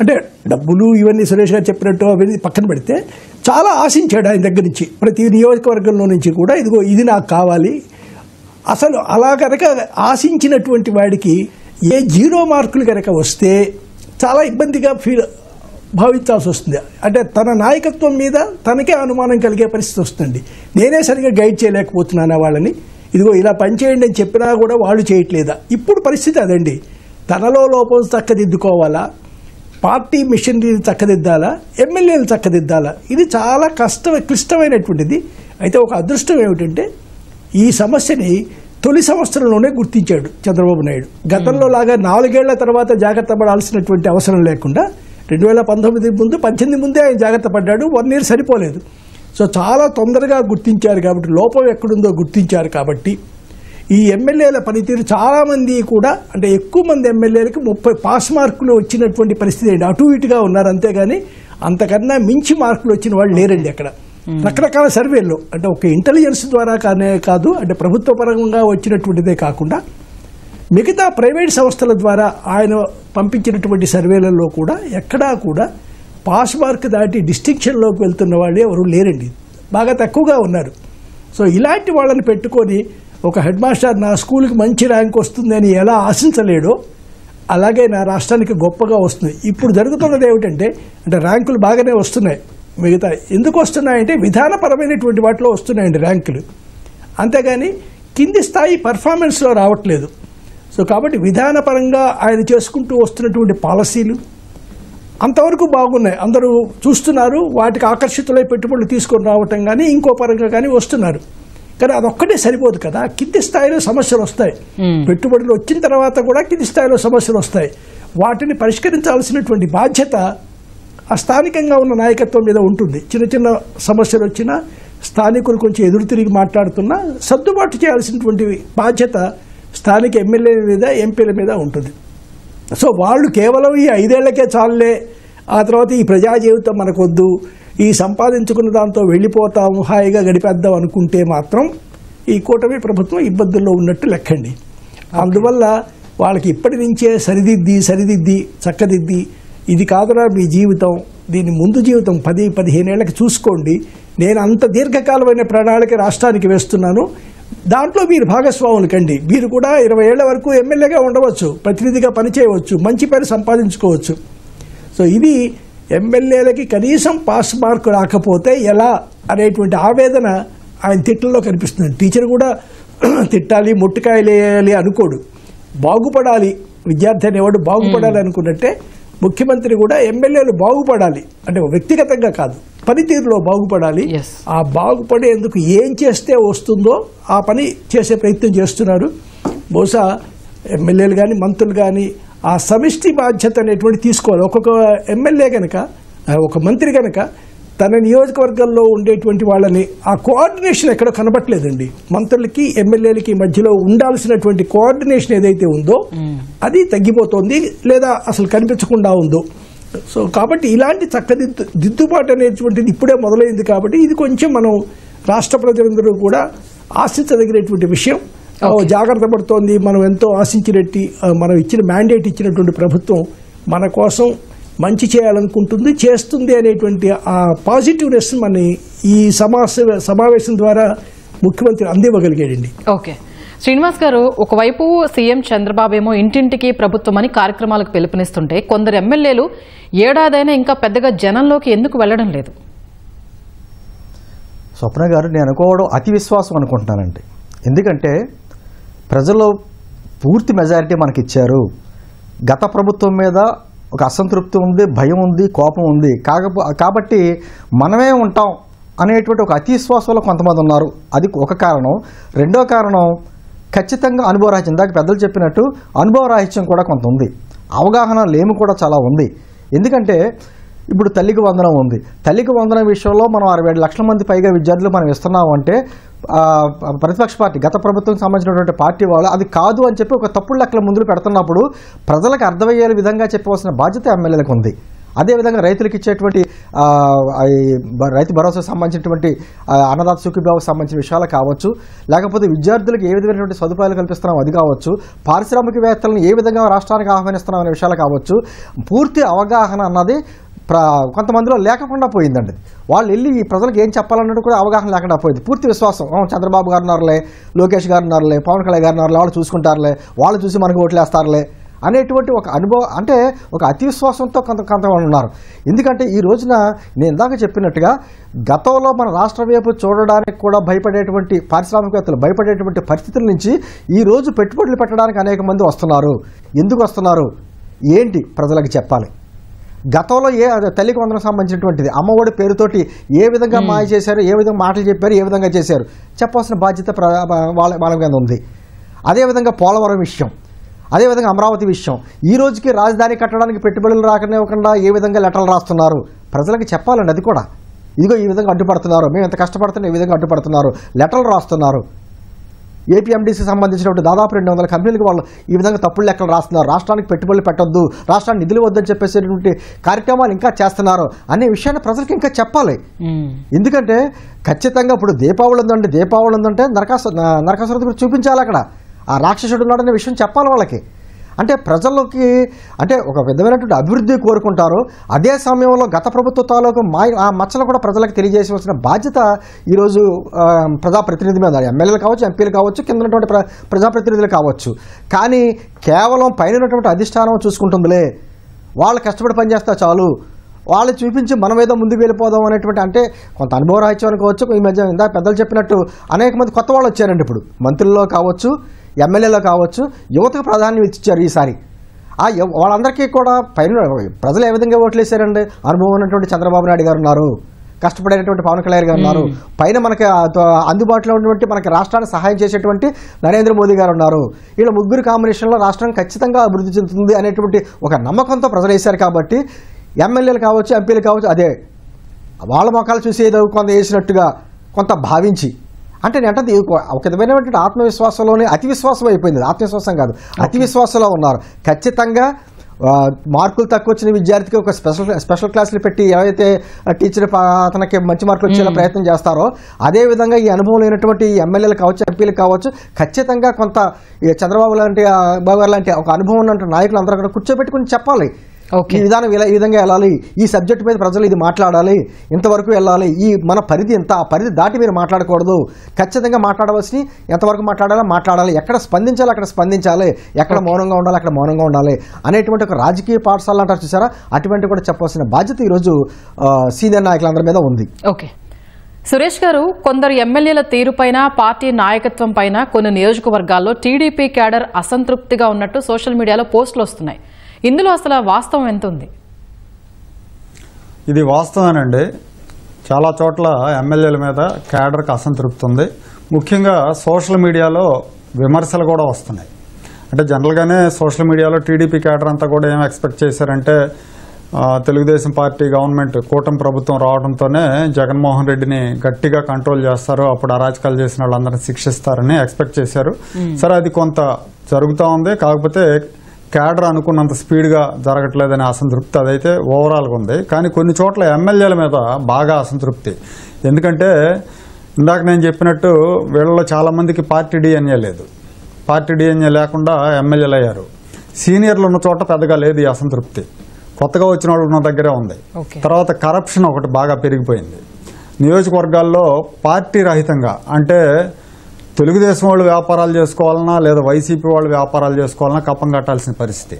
అంటే డబ్బులు ఇవన్నీ సురేష్ గారు చెప్పినట్టు అవన్నీ పక్కన పెడితే చాలా ఆశించాడు ఆయన దగ్గర నుంచి, ప్రతి నియోజకవర్గంలో నుంచి కూడా ఇదిగో ఇది నాకు కావాలి. అసలు అలా కనుక ఆశించినటువంటి వాడికి 0 మార్కులు కనుక వస్తే చాలా ఇబ్బందిగా భావించాల్సి వస్తుంది. అంటే తన నాయకత్వం మీద తనకే అనుమానం కలిగే పరిస్థితి వస్తుంది. నేనే సరిగా గైడ్ చేయలేకపోతున్నానా వాళ్ళని, ఇదిగో ఇలా పనిచేయండి అని చెప్పినా కూడా వాళ్ళు చేయట్లేదా. ఇప్పుడు పరిస్థితి అదండి. తనలో లోపం చక్కదిద్దుకోవాలా, పార్టీ మిషనరీని చక్కదిద్దాలా, ఎమ్మెల్యేలు చక్కదిద్దాలా, ఇది చాలా క్లిష్టమైనటువంటిది. అయితే ఒక అదృష్టం ఏమిటంటే ఈ సమస్యని తొలి సంవత్సరంలోనే గుర్తించాడు చంద్రబాబు నాయుడు. గతంలో లాగా 4 ఏళ్ల తర్వాత జాగ్రత్త పడాల్సినటువంటి అవసరం లేకుండా 2019 ముందు 18 ముందే ఆయన జాగ్రత్త పడ్డాడు. 1 year సరిపోలేదు. సో చాలా తొందరగా గుర్తించారు కాబట్టి, లోపం ఎక్కడుందో గుర్తించారు కాబట్టి ఈ ఎమ్మెల్యేల పనితీరు చాలామంది కూడా, అంటే ఎక్కువ మంది ఎమ్మెల్యేలకు 30 పాస్ మార్కులు వచ్చినటువంటి పరిస్థితి అండి. అటు ఇటుగా ఉన్నారు, అంతేగాని అంతకన్నా మించి మార్కులు వచ్చిన వాళ్ళు లేరండి అక్కడ. రకరకాల సర్వేల్లో, అంటే ఒక ఇంటెలిజెన్స్ ద్వారా కాదు, అంటే ప్రభుత్వ పరంగా వచ్చినటువంటిదే కాకుండా మిగతా ప్రైవేట్ సంస్థల ద్వారా ఆయన పంపించినటువంటి సర్వేలలో కూడా ఎక్కడా కూడా పాస్ మార్క్ దాటి డిస్టింక్షన్లోకి వెళ్తున్న వాళ్ళు ఎవరు లేరండి, బాగా తక్కువగా ఉన్నారు. సో ఇలాంటి వాళ్ళని పెట్టుకొని ఒక హెడ్ మాస్టర్ నా స్కూల్కి మంచి ర్యాంక్ వస్తుందని ఎలా ఆశించలేడో అలాగే నా రాష్ట్రానికి గొప్పగా వస్తుంది. ఇప్పుడు జరుగుతున్నది ఏమిటంటే, అంటే ర్యాంకులు బాగానే వస్తున్నాయి, మిగతా ఎందుకు వస్తున్నాయంటే విధానపరమైనటువంటి వాటిలో వస్తున్నాయండి ర్యాంకులు, అంతేగాని కింది స్థాయి పర్ఫార్మెన్స్లో రావట్లేదు. సో కాబట్టి విధానపరంగా ఆయన చేసుకుంటూ వస్తున్నటువంటి పాలసీలు అంతవరకు బాగున్నాయి, అందరూ చూస్తున్నారు, వాటికి ఆకర్షితులై పెట్టుబడులు తీసుకొని రావటం కానీ ఇంకో పరంగా కానీ వస్తున్నారు. కానీ అదొక్కటే సరిపోదు కదా, కింది స్థాయిలో సమస్యలు వస్తాయి. పెట్టుబడులు వచ్చిన తర్వాత కూడా కింది స్థాయిలో సమస్యలు వస్తాయి. వాటిని పరిష్కరించాల్సినటువంటి బాధ్యత ఆ స్థానికంగా ఉన్న నాయకత్వం మీద ఉంటుంది. చిన్న చిన్న సమస్యలు వచ్చినా స్థానికులు కొంచెం ఎదురు తిరిగి మాట్లాడుతున్నా సర్దుబాటు చేయాల్సినటువంటి బాధ్యత స్థానిక ఎమ్మెల్యేల మీద, ఎంపీల మీద ఉంటుంది. సో వాళ్ళు కేవలం ఈ 5 ఏళ్లకే చాలులే, ఆ తర్వాత ఈ ప్రజా జీవితం మనకొద్దు, ఈ సంపాదించుకున్న దాంతో వెళ్ళిపోతాము, హాయిగా గడిపేద్దాం అనుకుంటే మాత్రం ఈ కూటమి ప్రభుత్వం ఇబ్బందుల్లో ఉన్నట్టు లెక్కండి. అందువల్ల వాళ్ళకి ఇప్పటి నుంచే సరిదిద్ది చక్కదిద్ది, ఇది కాదురా మీ జీవితం, దీని ముందు జీవితం 10-15 ఏళ్ళకి చూసుకోండి, నేను అంత దీర్ఘకాలమైన ప్రణాళిక రాష్ట్రానికి వేస్తున్నాను, దాంట్లో మీరు భాగస్వాములు కండి, మీరు కూడా 20 ఏళ్ల వరకు ఎమ్మెల్యేగా ఉండవచ్చు, ప్రతినిధిగా పనిచేయవచ్చు, మంచి పేరు సంపాదించుకోవచ్చు. సో ఇది ఎమ్మెల్యేలకి కనీసం పాస్ మార్కు రాకపోతే ఎలా అనేటువంటి ఆవేదన ఆయన తిట్లలో కనిపిస్తుంది. టీచర్ కూడా తిట్టాలి, మొట్టికాయలు వేయాలి అనుకోడు, బాగుపడాలి, విద్యార్థి అనేవాడు బాగుపడాలి అనుకున్నట్టే ముఖ్యమంత్రి కూడా ఎమ్మెల్యేలు బాగుపడాలి, అంటే వ్యక్తిగతంగా కాదు పనితీరులో బాగుపడాలి. ఆ బాగుపడేందుకు ఏం చేస్తే వస్తుందో ఆ పని చేసే ప్రయత్నం చేస్తున్నారు. బహుశా ఎమ్మెల్యేలు కానీ మంత్రులు కానీ ఆ సమిష్టి బాధ్యత అనేటువంటి తీసుకోవాలి. ఒక్కొక్క ఎమ్మెల్యే కనుక, ఒక మంత్రి కనుక తన నియోజకవర్గాల్లో ఉండేటువంటి వాళ్ళని ఆ కోఆర్డినేషన్ ఎక్కడ కనబట్లేదండి. మంత్రులకి ఎమ్మెల్యేలకి మధ్యలో ఉండాల్సినటువంటి కోఆర్డినేషన్ ఏదైతే ఉందో అది తగ్గిపోతుంది, లేదా అసలు కనిపించకుండా ఉందో. సో కాబట్టి ఇలాంటి దిద్దుబాటు అనేటువంటిది ఇప్పుడే మొదలైంది. కాబట్టి ఇది కొంచెం మనం రాష్ట్ర ప్రజలందరూ కూడా ఆశించదగినటువంటి విషయం. జాగ్రత్త పడుతోంది. మనం ఎంతో ఆశించినట్టు మనం ఇచ్చిన మ్యాండేట్ ఇచ్చినటువంటి ప్రభుత్వం మన కోసం మంచి చేయాలనుకుంటుంది, చేస్తుంది అనేటువంటి ఆ పాజిటివ్నెస్ మన ఈ సమావేశం ద్వారా ముఖ్యమంత్రి అందివ్వగలిగాడండి. ఓకే శ్రీనివాస్ గారు, ఒకవైపు సీఎం చంద్రబాబు ఏమో ఇంటింటికి ప్రభుత్వం అని కార్యక్రమాలకు పిలుపునిస్తుంటే కొందరు ఎమ్మెల్యేలు ఏడాదైనా ఇంకా పెద్దగా జనంలోకి ఎందుకు వెళ్లడం లేదు? స్వప్న గారు, నేను అనుకోవడం అతి విశ్వాసం అనుకుంటున్నానండి. ఎందుకంటే ప్రజల్లో పూర్తి మెజారిటీ మనకి ఇచ్చారు. గత ప్రభుత్వం మీద ఒక అసంతృప్తి ఉంది, భయం ఉంది, కోపం ఉంది. కాబట్టి మనమే ఉంటాం అనేటువంటి ఒక అతి విశ్వాసంలో కొంతమంది ఉన్నారు. అది ఒక కారణం. రెండో కారణం ఖచ్చితంగా అనుభవరాహిత్యం. ఇందాక పెద్దలు చెప్పినట్టు అనుభవరాహిత్యం కూడా కొంత ఉంది. అవగాహన లేమి కూడా చాలా ఉంది. ఎందుకంటే ఇప్పుడు తల్లికి వందనం ఉంది. తల్లికి వందనం విషయంలో మనం 67 లక్షల మంది పైగా విద్యార్థులు మనం ఇస్తున్నాం అంటే ప్రతిపక్ష పార్టీ, గత ప్రభుత్వం సంబంధించినటువంటి పార్టీ వాళ్ళు అది కాదు అని చెప్పి ఒక తప్పుడు లెక్కల ముందు పెడుతున్నప్పుడు ప్రజలకు అర్థమయ్యే విధంగా చెప్పవలసిన బాధ్యత ఎమ్మెల్యేలకు ఉంది. అదేవిధంగా రైతులకు ఇచ్చేటువంటి రైతు భరోసాకు సంబంధించినటువంటి అన్నదాత సుఖీభావకు సంబంధించిన విషయాలు కావచ్చు, లేకపోతే విద్యార్థులకు ఏ విధమైనటువంటి సదుపాయాలు కల్పిస్తున్నాం అది కావచ్చు, పారిశ్రామికవేత్తలను ఏ విధంగా రాష్ట్రానికి ఆహ్వానిస్తున్నాం అనే విషయాలు కావచ్చు, పూర్తి అవగాహన అన్నది కొంతమందిలో లేకుండా పోయిందండి. వాళ్ళు వెళ్ళి ఈ ప్రజలకు ఏం చెప్పాలన్నట్టు కూడా అవగాహన లేకుండా పోయింది. పూర్తి విశ్వాసం, చంద్రబాబు గారు ఉన్నారులే, లోకేష్ గారు ఉన్నారులే, పవన్ కళ్యాణ్ గారు ఉన్నారులే, వాళ్ళు చూసుకుంటారులే, వాళ్ళు చూసి మనకు ఓట్లేస్తారులే అనేటువంటి ఒక అనుభవం, అంటే ఒక అతి విశ్వాసంతో కొంతమంది ఉన్నారు. ఎందుకంటే ఈ రోజున నేను ఇందాక చెప్పినట్టుగా గతంలో మన రాష్ట్ర వైపు చూడడానికి కూడా భయపడేటువంటి పారిశ్రామికవేత్తలు భయపడేటువంటి పరిస్థితుల నుంచి ఈ రోజు పెట్టుబడులు పెట్టడానికి అనేక మంది వస్తున్నారు. ఎందుకు వస్తున్నారు ఏంటి ప్రజలకు చెప్పాలి. గతంలో తల్లికి వందనకు సంబంధించినటువంటిది అమ్మఒడి పేరుతోటి ఏ విధంగా మాయ చేశారు, ఏ విధంగా మాటలు చెప్పారు, ఏ విధంగా చేశారు చెప్పాల్సిన బాధ్యత వాళ్ళ మీద ఉంది. అదేవిధంగా పోలవరం విషయం, అదేవిధంగా అమరావతి విషయం, ఈ రోజుకి రాజధాని కట్టడానికి పెట్టుబడులు రాకనివ్వకుండా ఏ విధంగా లెటర్లు రాస్తున్నారు ప్రజలకు చెప్పాలండి. అది కూడా ఇదిగో ఈ విధంగా అడ్డుపడుతున్నారు, మేము ఎంత కష్టపడుతున్నా ఈ విధంగా అడ్డుపడుతున్నారు, లెటర్లు రాస్తున్నారు. ఏపీఎండీసీకి సంబంధించినటువంటి దాదాపు 200 కంపెనీలకు వాళ్ళు ఈ విధంగా తప్పుడు లెక్కలు రాస్తున్నారు. రాష్ట్రానికి పెట్టుబడులు పెట్టొద్దు, రాష్ట్రానికి నిధులు వద్దని చెప్పేసేటువంటి కార్యక్రమాలు ఇంకా చేస్తున్నారు అనే విషయాన్ని ప్రజలకు ఇంకా చెప్పాలి. ఎందుకంటే ఖచ్చితంగా ఇప్పుడు దీపావళి ఉందంటే నరకాసురుడు చూపించాలి. అక్కడ ఆ రాక్షసుడు ఉన్నాడనే విషయం చెప్పాలి వాళ్ళకి. అంటే ప్రజలకి అంటే ఒక విధమైనటువంటి అభివృద్ధి కోరుకుంటారు. అదే సమయంలో గత ప్రభుత్వ తాలూకు ఆ మచ్చలు కూడా ప్రజలకు తెలియజేయవలసిన బాధ్యత ఈరోజు ప్రజాప్రతినిధి మీద, ఎమ్మెల్యేలు కావచ్చు, ఎంపీలు కావచ్చు, కింద ఉన్నటువంటి ప్రజాప్రతినిధులు కావచ్చు. కానీ కేవలం పైన ఉన్నటువంటి అధిష్టానం చూసుకుంటుందిలే, వాళ్ళు కష్టపడి పనిచేస్తా చాలు, వాళ్ళు చూపించి మనం ఏదో ముందుకు వెళ్ళిపోదాం అనేటువంటి, అంటే కొంత అనుభవ రాహిత్యం అనుకోవచ్చు. ఈ మధ్య ఇందాక పెద్దలు చెప్పినట్టు అనేక మంది కొత్త వాళ్ళు వచ్చారండి. ఇప్పుడు మంత్రుల్లో కావచ్చు, ఎమ్మెల్యేలో కావచ్చు, యువతకు ప్రాధాన్యం ఇచ్చారు ఈసారి. వాళ్ళందరికీ కూడా పైన ప్రజలు ఏ విధంగా ఓట్లు వేశారండి. అనుభవం ఉన్నటువంటి చంద్రబాబు నాయుడు గారు ఉన్నారు, కష్టపడేటువంటి పవన్ కళ్యాణ్ గారు ఉన్నారు, పైన మనకి అందుబాటులో ఉన్నటువంటి మనకి రాష్ట్రానికి సహాయం చేసేటువంటి నరేంద్ర మోదీ గారు ఉన్నారు. వీళ్ళ ముగ్గురు కాంబినేషన్లో రాష్ట్రం ఖచ్చితంగా అభివృద్ధి చెందుతుంది అనేటువంటి ఒక నమ్మకంతో ప్రజలు వేశారు. కాబట్టి ఎమ్మెల్యేలు కావచ్చు, ఎంపీలు కావచ్చు, అదే వాళ్ళ మొక్కలు చూసి ఏదో కొంత వేసినట్టుగా కొంత భావించి, అంటే నేను అంటే ఒక విధమైనటువంటి ఆత్మవిశ్వాసంలోనే అతి విశ్వాసం అయిపోయింది. ఆత్మవిశ్వాసం కాదు, అతి విశ్వాసంలో ఉన్నారు. ఖచ్చితంగా మార్కులు తక్కువ వచ్చిన విద్యార్థికి ఒక స్పెషల్ క్లాసులు పెట్టి ఎవరైతే టీచర్ అతనికి మంచి మార్కులు వచ్చేలా ప్రయత్నం చేస్తారో, అదేవిధంగా ఈ అనుభవం లేనటువంటి ఎమ్మెల్యేలు కావచ్చు, ఎంపీలు కావచ్చు, ఖచ్చితంగా కొంత చంద్రబాబు లాంటి బాబు గారు లాంటి ఒక అనుభవం ఉన్న నాయకులు అందరూ కూడా కూర్చోబెట్టుకుని చెప్పాలి. ఈ విధానం ఈ విధంగా వెళ్ళాలి, ఈ సబ్జెక్ట్ మీద ప్రజలు ఇది మాట్లాడాలి, ఇంతవరకు వెళ్ళాలి, ఈ మన పరిధి ఎంత, ఆ పరిధి దాటి మీరు మాట్లాడకూడదు, ఖచ్చితంగా మాట్లాడవలసి ఎంతవరకు మాట్లాడాలి, ఎక్కడ స్పందించాలి అక్కడ స్పందించాలి, ఎక్కడ మౌనంగా ఉండాలి అక్కడ మౌనంగా ఉండాలి అనేటువంటి ఒక రాజకీయ పాఠశాల అంటారు చూసారా, అటువంటి కూడా చెప్పవలసిన బాధ్యత ఈరోజు సీనియర్ నాయకులందరి మీద ఉంది. ఓకే సురేష్ గారు, కొందరు ఎమ్మెల్యేల తీరుపైన, పార్టీ నాయకత్వం పైన కొన్ని నియోజకవర్గాల్లో టీడీపీ క్యాడర్ అసంతృప్తిగా ఉన్నట్టు సోషల్ మీడియాలో పోస్టులు వస్తున్నాయి. ఇందులో అసలు వాస్తవం ఎంత ఉంది? ఇది వాస్తవేనండి. చాలా చోట్ల ఎమ్మెల్యేల మీద క్యాడర్కి అసంతృప్తి ఉంది. ముఖ్యంగా సోషల్ మీడియాలో విమర్శలు కూడా వస్తున్నాయి. అంటే జనరల్గానే సోషల్ మీడియాలో టీడీపీ క్యాడర్ అంతా కూడా ఏం ఎక్స్పెక్ట్ చేశారంటే తెలుగుదేశం పార్టీ గవర్నమెంట్ కూటమి ప్రభుత్వం రావడంతోనే జగన్మోహన్ రెడ్డిని గట్టిగా కంట్రోల్ చేస్తారు, అప్పుడు అరాచకాలు చేసిన వాళ్ళందరినీ శిక్షిస్తారని ఎక్స్పెక్ట్ చేశారు. సరే, అది కొంత జరుగుతూ ఉంది. కాకపోతే క్యాడర్ అనుకున్నంత స్పీడ్గా జరగట్లేదనే అసంతృప్తి అదైతే ఓవరాల్గా ఉంది. కానీ కొన్ని చోట్ల ఎమ్మెల్యేల మీద బాగా అసంతృప్తి. ఎందుకంటే ఇందాక నేను చెప్పినట్టు వీళ్ళలో చాలామందికి పార్టీ డిఎన్ఏ లేదు. పార్టీ డిఎన్ఏ లేకుండా ఎమ్మెల్యేలు అయ్యారు. సీనియర్లు ఉన్న చోట పెద్దగా లేదు ఈ అసంతృప్తి. కొత్తగా వచ్చిన వాళ్ళు ఉన్న దగ్గరే ఉంది. తర్వాత కరప్షన్ ఒకటి బాగా పెరిగిపోయింది. నియోజకవర్గాల్లో పార్టీ రహితంగా, అంటే తెలుగుదేశం వాళ్ళు వ్యాపారాలు చేసుకోవాలన్నా లేదా వైసీపీ వాళ్ళు వ్యాపారాలు చేసుకోవాలన్నా కప్పం కట్టాల్సిన పరిస్థితి.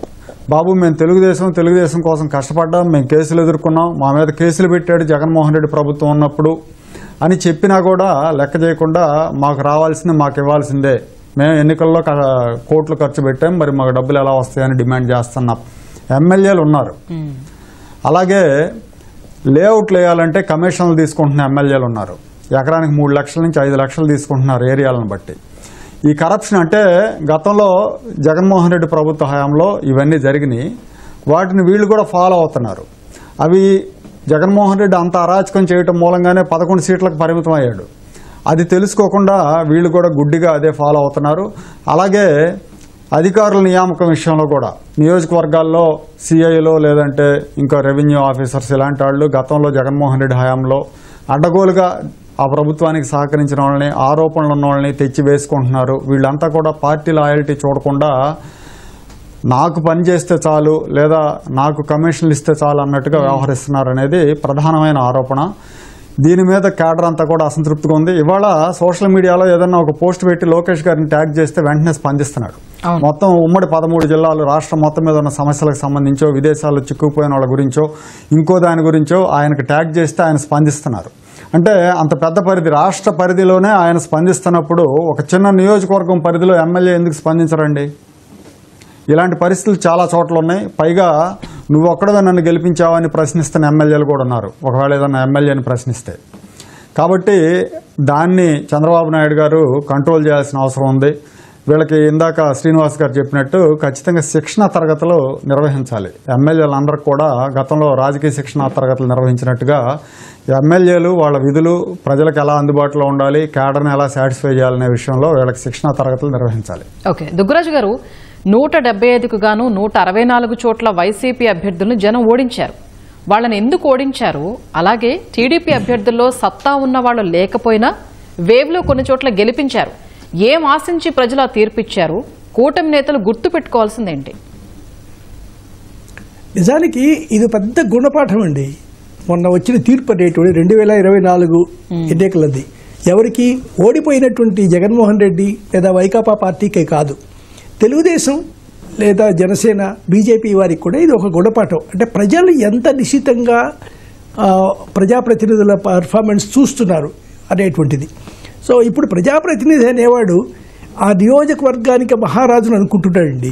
బాబు, మేము తెలుగుదేశం కోసం కష్టపడ్డాం, మేము కేసులు ఎదుర్కొన్నాం, మా మీద కేసులు పెట్టాడు జగన్మోహన్ రెడ్డి ప్రభుత్వం ఉన్నప్పుడు అని చెప్పినా కూడా లెక్క చేయకుండా మాకు రావాల్సిందే, మాకు ఇవ్వాల్సిందే, మేము ఎన్నికల్లో కోట్లు ఖర్చు పెట్టాం, మరి మాకు డబ్బులు ఎలా వస్తాయని డిమాండ్ చేస్తున్న ఎమ్మెల్యేలు ఉన్నారు. అలాగే లేఅవుట్లు వేయాలంటే కమిషన్లు తీసుకుంటున్న ఎమ్మెల్యేలు ఉన్నారు. ఎకరానికి 3 లక్షల నుంచి 5 లక్షలు తీసుకుంటున్నారు ఏరియాలను బట్టి. ఈ కరప్షన్ అంటే గతంలో జగన్మోహన్ రెడ్డి ప్రభుత్వ హయాంలో ఇవన్నీ జరిగినాయి. వాటిని వీళ్ళు కూడా ఫాలో అవుతున్నారు. అవి జగన్మోహన్ రెడ్డి అంత అరాచకం చేయటం మూలంగానే 11 సీట్లకు పరిమితం అయ్యాడు. అది తెలుసుకోకుండా వీళ్ళు కూడా గుడ్డిగా అదే ఫాలో అవుతున్నారు. అలాగే అధికారుల నియామకం విషయంలో కూడా నియోజకవర్గాల్లో సిఐలో లేదంటే ఇంకా రెవెన్యూ ఆఫీసర్స్ ఇలాంటి వాళ్ళు గతంలో జగన్మోహన్ రెడ్డి హయాంలో అడ్డగోలుగా ఆ ప్రభుత్వానికి సహకరించిన వాళ్ళని, ఆరోపణలు ఉన్న వాళ్ళని తెచ్చి వేసుకుంటున్నారు. వీళ్ళంతా కూడా పార్టీ లాయల్టీ చూడకుండా నాకు పని చేస్తే చాలు లేదా నాకు కమిషన్లు ఇస్తే చాలు అన్నట్టుగా వ్యవహరిస్తున్నారు అనేది ప్రధానమైన ఆరోపణ. దీని మీద క్యాడర్ అంతా కూడా అసంతృప్తిగా ఉంది. ఇవాళ సోషల్ మీడియాలో ఏదన్నా ఒక పోస్ట్ పెట్టి లోకేష్ గారిని ట్యాగ్ చేస్తే వెంటనే స్పందిస్తున్నాడు. మొత్తం ఉమ్మడి 13 జిల్లాలు రాష్ట్రం మొత్తం మీద ఉన్న సమస్యలకు సంబంధించో, విదేశాల్లో చిక్కుకుపోయిన వాళ్ళ గురించో, ఇంకో దాని గురించో ఆయనకు ట్యాగ్ చేస్తే ఆయన స్పందిస్తున్నారు. అంటే అంత పెద్ద పరిధి, రాష్ట్ర పరిధిలోనే ఆయన స్పందిస్తున్నప్పుడు ఒక చిన్న నియోజకవర్గం పరిధిలో ఎమ్మెల్యే ఎందుకు స్పందించరండి? ఇలాంటి పరిస్థితులు చాలా చోట్ల ఉన్నాయి. పైగా నువ్వు ఒక్కడవే నన్ను గెలిపించావని ప్రశ్నిస్తున్న ఎమ్మెల్యేలు కూడా ఉన్నారు, ఒకవేళ ఏదన్నా ఎమ్మెల్యేని ప్రశ్నిస్తే. కాబట్టి దాన్ని చంద్రబాబు నాయుడు గారు కంట్రోల్ చేయాల్సిన అవసరం ఉంది. వీళ్ళకి ఇందాక శ్రీనివాస్ గారు చెప్పినట్టు ఖచ్చితంగా శిక్షణా తరగతులు నిర్వహించాలి. ఎమ్మెల్యేలందరికీ కూడా గతంలో రాజకీయ శిక్షణా తరగతులు నిర్వహించినట్టుగా ఎమ్మెల్యేలు వాళ్ళ విధులు ప్రజలకు ఎలా అందుబాటులో ఉండాలి, క్యాడర్ని ఎలా సాటిస్ఫై చేయాలనే విషయంలో వీళ్ళకి శిక్షణా తరగతులు నిర్వహించాలి. ఓకే, దుగ్గరాజు గారు, 175కు గాను 164 చోట్ల వైసీపీ అభ్యర్థులను జనం ఓడించారు. వాళ్ళని ఎందుకు ఓడించారు? అలాగే టీడీపీ అభ్యర్థుల్లో సత్తా ఉన్న వాళ్ళు లేకపోయినా వేవ్లో కొన్ని చోట్ల గెలిపించారు. ఏం ఆశించి ప్రజలు తీర్పిచ్చారు? కూటమి నేతలు గుర్తు పెట్టుకోవాల్సిందేంటి? నిజానికి ఇది పెద్ద గుణపాఠం అండి. మొన్న వచ్చిన తీర్పు అనేటువంటి 2024 ఎన్నికలది ఎవరికి ఓడిపోయినటువంటి జగన్మోహన్ రెడ్డి లేదా వైకాపా పార్టీకే కాదు, తెలుగుదేశం లేదా జనసేన, బీజేపీ వారికి కూడా ఇది ఒక గుణపాఠం. అంటే ప్రజలు ఎంత నిశితంగా ప్రజాప్రతినిధుల పర్ఫార్మెన్స్ చూస్తున్నారు అనేటువంటిది. సో ఇప్పుడు ప్రజాప్రతినిధి అనేవాడు ఆ నియోజకవర్గానికి మహారాజును అనుకుంటున్నాడండి.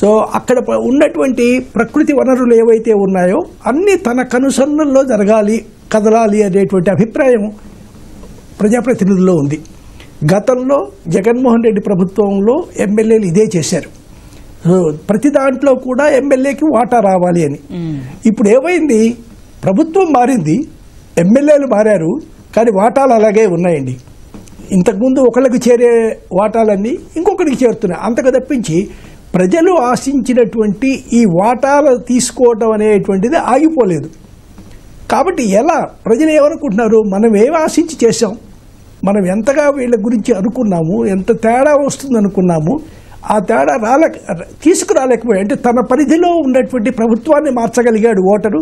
సో అక్కడ ఉన్నటువంటి ప్రకృతి వనరులు ఏవైతే ఉన్నాయో అన్నీ తన కనుసన్నల్లో జరగాలి, కదలాలి అనేటువంటి అభిప్రాయం ప్రజాప్రతినిధుల్లో ఉంది. గతంలో జగన్మోహన్ రెడ్డి ప్రభుత్వంలో ఎమ్మెల్యేలు ఇదే చేశారు. సో ప్రతి దాంట్లో కూడా ఎమ్మెల్యేకి వాటా రావాలి అని. ఇప్పుడు ఏమైంది, ప్రభుత్వం మారింది, ఎమ్మెల్యేలు మారారు, కానీ వాటాలు అలాగే ఉన్నాయండి. ఇంతకుముందు ఒకళ్ళకి చేరే వాటాలన్నీ ఇంకొకరికి చేరుతున్నాయి. అంతకు తప్పించి ప్రజలు ఆశించినటువంటి ఈ వాటాలు తీసుకోవడం అనేటువంటిది ఆగిపోలేదు. కాబట్టి ఎలా ప్రజలు ఏమనుకుంటున్నారు, మనం ఏం ఆశించి చేశాం, మనం ఎంతగా వీళ్ళ గురించి అనుకున్నాము, ఎంత తేడా వస్తుంది అనుకున్నాము, ఆ తేడా తీసుకురాలేకపోయాడు. అంటే తన పరిధిలో ఉన్నటువంటి ప్రభుత్వాన్ని మార్చగలిగాడు ఓటరు,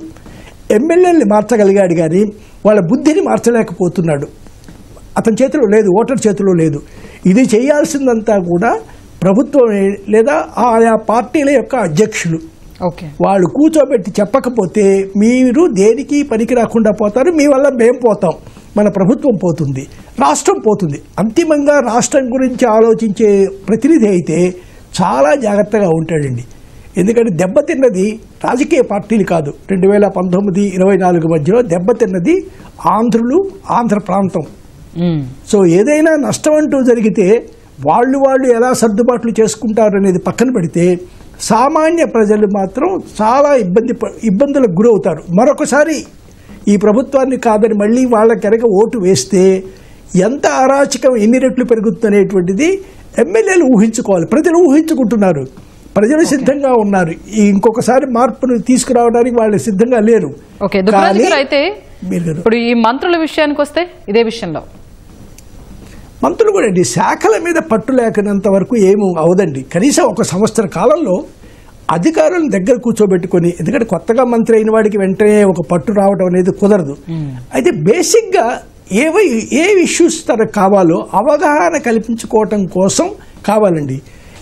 ఎమ్మెల్యేని మార్చగలిగాడు, కానీ వాళ్ళ బుద్ధిని మార్చలేకపోతున్నాడు. అతని చేతిలో లేదు, ఓటర్ చేతిలో లేదు. ఇది చేయాల్సిందంతా కూడా ప్రభుత్వం లేదా ఆయా పార్టీల యొక్క అధ్యక్షులు. వాళ్ళు కూర్చోబెట్టి చెప్పకపోతే మీరు దేనికి పనికి రాకుండా పోతారు, మీ వల్ల మేము పోతాం, మన ప్రభుత్వం పోతుంది, రాష్ట్రం పోతుంది. అంతిమంగా రాష్ట్రం గురించి ఆలోచించే ప్రతినిధి అయితే చాలా జాగ్రత్తగా ఉంటాడండి. ఎందుకంటే దెబ్బతిన్నది రాజకీయ పార్టీలు కాదు. 2019-24 మధ్యలో దెబ్బతిన్నది ఆంధ్రులు, ఆంధ్ర ప్రాంతం. సో ఏదైనా నష్టం అంటూ జరిగితే వాళ్ళు ఎలా సర్దుబాట్లు చేసుకుంటారు అనేది పక్కన పెడితే సామాన్య ప్రజలు మాత్రం చాలా ఇబ్బందులకు గురవుతారు. మరొకసారి ఈ ప్రభుత్వాన్ని కాదని మళ్ళీ వాళ్ళ కనుక ఓటు వేస్తే ఎంత అరాచకం ఎన్ని రెట్లు పెరుగుతుందనేటువంటిది ఎమ్మెల్యేలు ఊహించుకోవాలి. ప్రజలు ఊహించుకుంటున్నారు, ప్రజలు సిద్ధంగా ఉన్నారు. ఇంకొకసారి మార్పును తీసుకురావడానికి వాళ్ళు సిద్ధంగా లేరు. అయితే ఇప్పుడు ఈ మంత్రుల విషయానికి వస్తే ఇదే విషయంలో మంత్రులు కూడా అండి శాఖల మీద పట్టు లేకనంత వరకు ఏమీ అవదండి. కనీసం ఒక సంవత్సర కాలంలో అధికారులను దగ్గర కూర్చోబెట్టుకొని, ఎందుకంటే కొత్తగా మంత్రి అయిన వాడికి వెంటనే ఒక పట్టు రావడం అనేది కుదరదు. అయితే బేసిక్గా ఏ ఇష్యూస్ తనకు కావాలో అవగాహన కల్పించుకోవటం కోసం కావాలండి.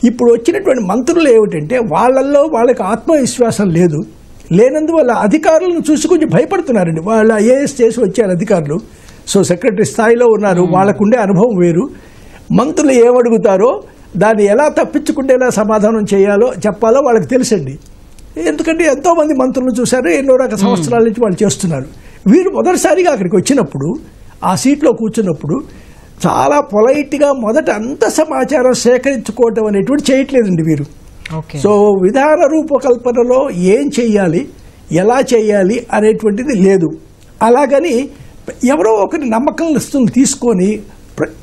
ఇప్పుడు వచ్చినటువంటి మంత్రులు ఏమిటంటే వాళ్ళకి ఆత్మవిశ్వాసం లేనందువల్ల అధికారులను చూసి కొంచెం భయపడుతున్నారండి. వాళ్ళు ఐఏఎస్ చేసి వచ్చారు అధికారులు, సో సెక్రటరీ స్థాయిలో ఉన్నారు, వాళ్ళకుండే అనుభవం వేరు. మంత్రులు ఏమడుగుతారో దాన్ని ఎలా తప్పించుకుంటేలా సమాధానం చెప్పాలో వాళ్ళకి తెలుసండి. ఎందుకంటే ఎంతోమంది మంత్రులను చూశారు, ఎన్నో రకాల సంవత్సరాల నుంచి వాళ్ళు చేస్తున్నారు. వీరు మొదటిసారిగా అక్కడికి వచ్చినప్పుడు ఆ సీట్లో కూర్చున్నప్పుడు చాలా పొలైట్గా మొదట అంత సమాచారం సేకరించుకోవటం అనేటువంటి చేయట్లేదండి వీరు. సో విధాన రూపకల్పనలో ఏం చెయ్యాలి, ఎలా చేయాలి అనేటువంటిది లేదు. అలాగని ఎవరో ఒకరి నమ్మకం తీసుకొని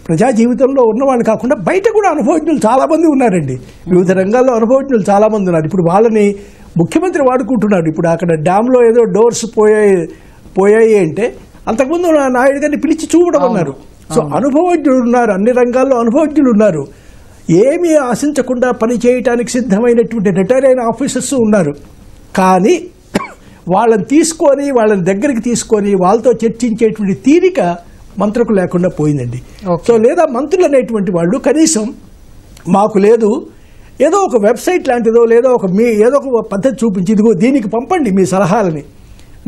ప్రజా జీవితంలో ఉన్నవాళ్ళు కాకుండా బయట కూడా అనుభవజ్ఞులు చాలామంది ఉన్నారండి. వివిధ రంగాల్లో అనుభవజ్ఞులు చాలామంది ఉన్నారు. ఇప్పుడు వాళ్ళని ముఖ్యమంత్రి వాడుకుంటున్నాడు. ఇప్పుడు అక్కడ డ్యామ్లో ఏదో డోర్స్ పోయాయి అంటే అంతకుముందు నాయుడు గారిని పిలిచి చూపడం అన్నారు. సో అనుభవజ్ఞులు ఉన్నారు, అన్ని రంగాల్లో అనుభవజ్ఞులు ఉన్నారు. ఏమీ ఆశించకుండా పని చేయడానికి సిద్ధమైనటువంటి రిటైర్ అయిన ఆఫీసర్స్ ఉన్నారు. కానీ వాళ్ళని దగ్గరికి తీసుకొని వాళ్ళతో చర్చించేటువంటి తీరిక మంత్రులకు లేకుండా పోయిందండి. సో లేదా మంత్రులు అనేటువంటి వాళ్ళు కనీసం మాకు లేదు, ఏదో ఒక వెబ్సైట్ లాంటిదో ఏదో ఒక పద్ధతి చూపించి ఇదిగో దీనికి పంపండి మీ సలహాలని,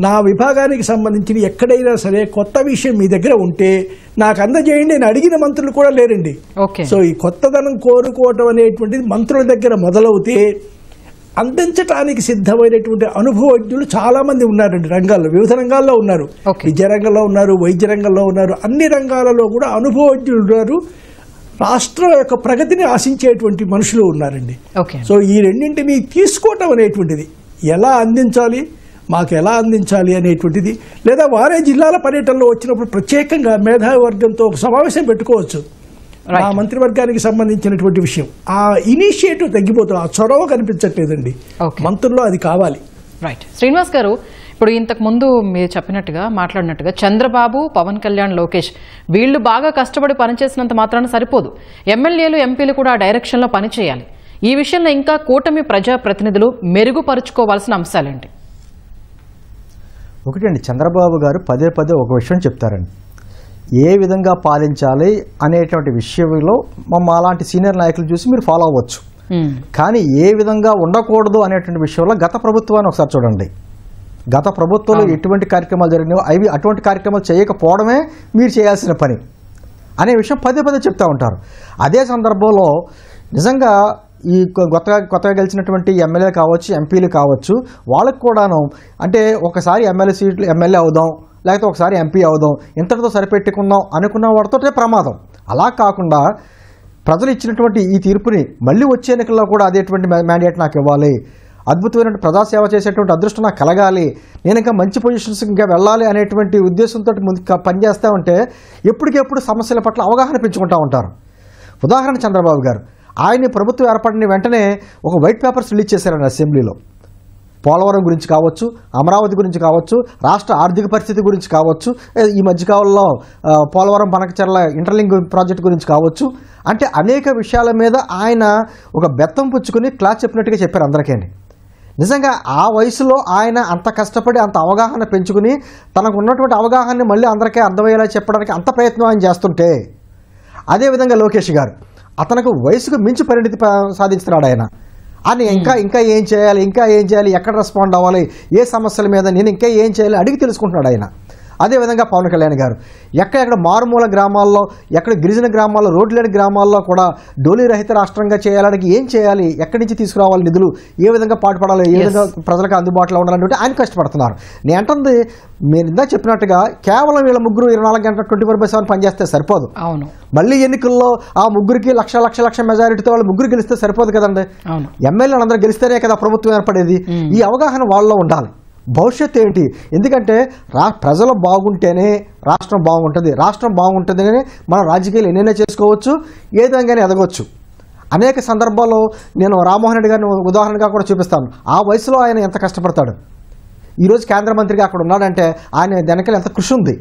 నా విభాగానికి సంబంధించిన ఎక్కడైనా సరే కొత్త విషయం మీ దగ్గర ఉంటే నాకు అందజేయండి అని అడిగిన మంత్రులు కూడా లేరండి. సో ఈ కొత్తదనం కోరుకోవటం అనేటువంటిది మంత్రుల దగ్గర మొదలవుతే అందించడానికి సిద్ధమైనటువంటి అనుభవజ్ఞులు చాలా మంది ఉన్నారండి. రంగాల్లో వివిధ రంగాల్లో ఉన్నారు, విద్యా రంగంలో ఉన్నారు, వైద్య రంగంలో ఉన్నారు, అన్ని రంగాలలో కూడా అనుభవజ్ఞులు ఉన్నారు. రాష్ట్రం యొక్క ప్రగతిని ఆశించేటువంటి మనుషులు ఉన్నారండి. సో ఈ రెండింటినీ తీసుకోవటం అనేటువంటిది ఎలా అందించాలి, మాకు ఎలా అందించాలి అనేటువంటిది, లేదా వారే జిల్లాల పర్యటనలో వచ్చినప్పుడు ప్రత్యేకంగా మేధావి వర్గంతో ఒక సమావేశం పెట్టుకోవచ్చు. ఆ మంత్రివర్గానికి సంబంధించినటువంటి విషయం ఆ ఇనిషియేటివ్ తగ్గిపోతుంది, ఆ చొరవ కనిపించట్లేదండి. మంత్రుల్లో అది కావాలి. రైట్ శ్రీనివాస్ గారు, ఇప్పుడు ఇంతకు ముందు మీరు చెప్పినట్టుగా మాట్లాడినట్టుగా చంద్రబాబు, పవన్ కళ్యాణ్, లోకేష్ వీళ్ళు బాగా కష్టపడి పనిచేసినంత మాత్రాన సరిపోదు. ఎమ్మెల్యేలు, ఎంపీలు కూడా ఆ డైరెక్షన్లో పనిచేయాలి. ఈ విషయంలో ఇంకా కూటమి ప్రజాప్రతినిధులు మెరుగుపరుచుకోవాల్సిన అంశాలేంటి? ఒకటండి, చంద్రబాబు గారు పదే ఒక విషయం చెప్తారండి, ఏ విధంగా పాలించాలి అనేటువంటి విషయంలో అలాంటి సీనియర్ నాయకులు చూసి మీరు ఫాలో అవ్వచ్చు. కానీ ఏ విధంగా ఉండకూడదు అనేటువంటి విషయంలో గత ప్రభుత్వాన్ని ఒకసారి చూడండి. గత ప్రభుత్వంలో ఎటువంటి కార్యక్రమాలు జరిగినాయో అవి అటువంటి కార్యక్రమాలు చేయకపోవడమే మీరు చేయాల్సిన పని అనే విషయం పదే చెప్తూ ఉంటారు. అదే సందర్భంలో నిజంగా ఈ కొత్తగా గెలిచినటువంటి ఎమ్మెల్యేలు కావచ్చు, ఎంపీలు కావచ్చు, వాళ్ళకు కూడాను అంటే ఒకసారి ఎమ్మెల్యే అవుదాం, లేకపోతే ఒకసారి ఎంపీ అవుదాం, ఇంతటితో సరిపెట్టుకుందాం అనుకున్న వాడితోటే ప్రమాదం. అలా కాకుండా ప్రజలు ఇచ్చినటువంటి ఈ తీర్పుని మళ్ళీ వచ్చే ఎన్నికల్లో కూడా అదేటువంటి మ్యాండేట్ నాకు ఇవ్వాలి, అద్భుతమైన ప్రజాసేవ చేసేటువంటి అదృష్టం నాకు కలగాలి, నేను ఇంకా మంచి పొజిషన్స్ ఇంకా వెళ్ళాలి అనేటువంటి ఉద్దేశంతో ముందు పనిచేస్తూ ఉంటే ఎప్పటికెప్పుడు సమస్యల పట్ల అవగాహన పెంచుకుంటూ ఉంటారు. ఉదాహరణ చంద్రబాబు గారు, ఆయన ప్రభుత్వం ఏర్పడిన వెంటనే ఒక వైట్ పేపర్స్ రిలీజ్ చేశారండి అసెంబ్లీలో. పోలవరం గురించి కావచ్చు, అమరావతి గురించి కావచ్చు, రాష్ట్ర ఆర్థిక పరిస్థితి గురించి కావచ్చు, ఈ మధ్యకాలంలో పోలవరం బనకచెర్ల ఇంటర్లింక్ ప్రాజెక్టు గురించి కావచ్చు, అంటే అనేక విషయాల మీద ఆయన ఒక బెత్తం పుచ్చుకుని క్లాస్ చెప్పినట్టుగా చెప్పారు అందరికీ. నిజంగా ఆ వయసులో ఆయన అంత కష్టపడి అంత అవగాహన పెంచుకుని తనకు ఉన్నటువంటి అవగాహనని మళ్ళీ అందరికీ అర్థమయ్యేలా చెప్పడానికి అంత ప్రయత్నం ఆయన చేస్తుంటే, అదేవిధంగా లోకేష్ గారు అతనికి వయసుకు మించి పరిణితి సాధిస్తున్నాడు ఆయన. అని ఇంకా ఏం చేయాలి, ఎక్కడ రెస్పాండ్ అవ్వాలి, ఏ సమస్యల మీద నేను ఇంకా ఏం చేయాలి అడిగి తెలుసుకుంటున్నాడు ఆయన. అదేవిధంగా పవన్ కళ్యాణ్ గారు ఎక్కడెక్కడ మారుమూల గ్రామాల్లో, ఎక్కడ గిరిజన గ్రామాల్లో, రోడ్లు లేని గ్రామాల్లో కూడా డోలీ రహిత రాష్ట్రంగా చేయాలని ఏం చేయాలి, ఎక్కడి నుంచి తీసుకురావాలి నిధులు, ఏ విధంగా పాటుపడాలి, ఏ విధంగా ప్రజలకు అందుబాటులో ఉండాలంటే ఆయన కష్టపడుతున్నారు. నేను అంటుంది మీరు ఇందాక చెప్పినట్టుగా కేవలం వీళ్ళ ముగ్గురు 24 గంటల 24/7 పనిచేస్తే సరిపోదు. అవును, మళ్ళీ ఎన్నికల్లో ఆ ముగ్గురికి లక్ష మెజారిటీతో వాళ్ళు ముగ్గురు గెలిస్తే సరిపోదు కదండి. ఎమ్మెల్యేలు అందరూ గెలిస్తేనే కదా ప్రభుత్వం ఏర్పడేది. ఈ అవగాహన వాళ్ళలో ఉండాలి. భవిష్యత్తు ఏంటి, ఎందుకంటే ప్రజలు బాగుంటేనే రాష్ట్రం బాగుంటుంది, రాష్ట్రం బాగుంటుందనే మనం రాజకీయాలు ఎన్నైనా చేసుకోవచ్చు, ఏ విధంగానే ఎదగవచ్చు. అనేక సందర్భాల్లో నేను రామ్మోహన్ రెడ్డి గారిని ఉదాహరణగా కూడా చూపిస్తాను. ఆ వయసులో ఆయన ఎంత కష్టపడతాడు, ఈరోజు కేంద్ర మంత్రిగా అక్కడ ఉన్నాడంటే ఆయన వెనకాల ఎంత కృషి ఉంది.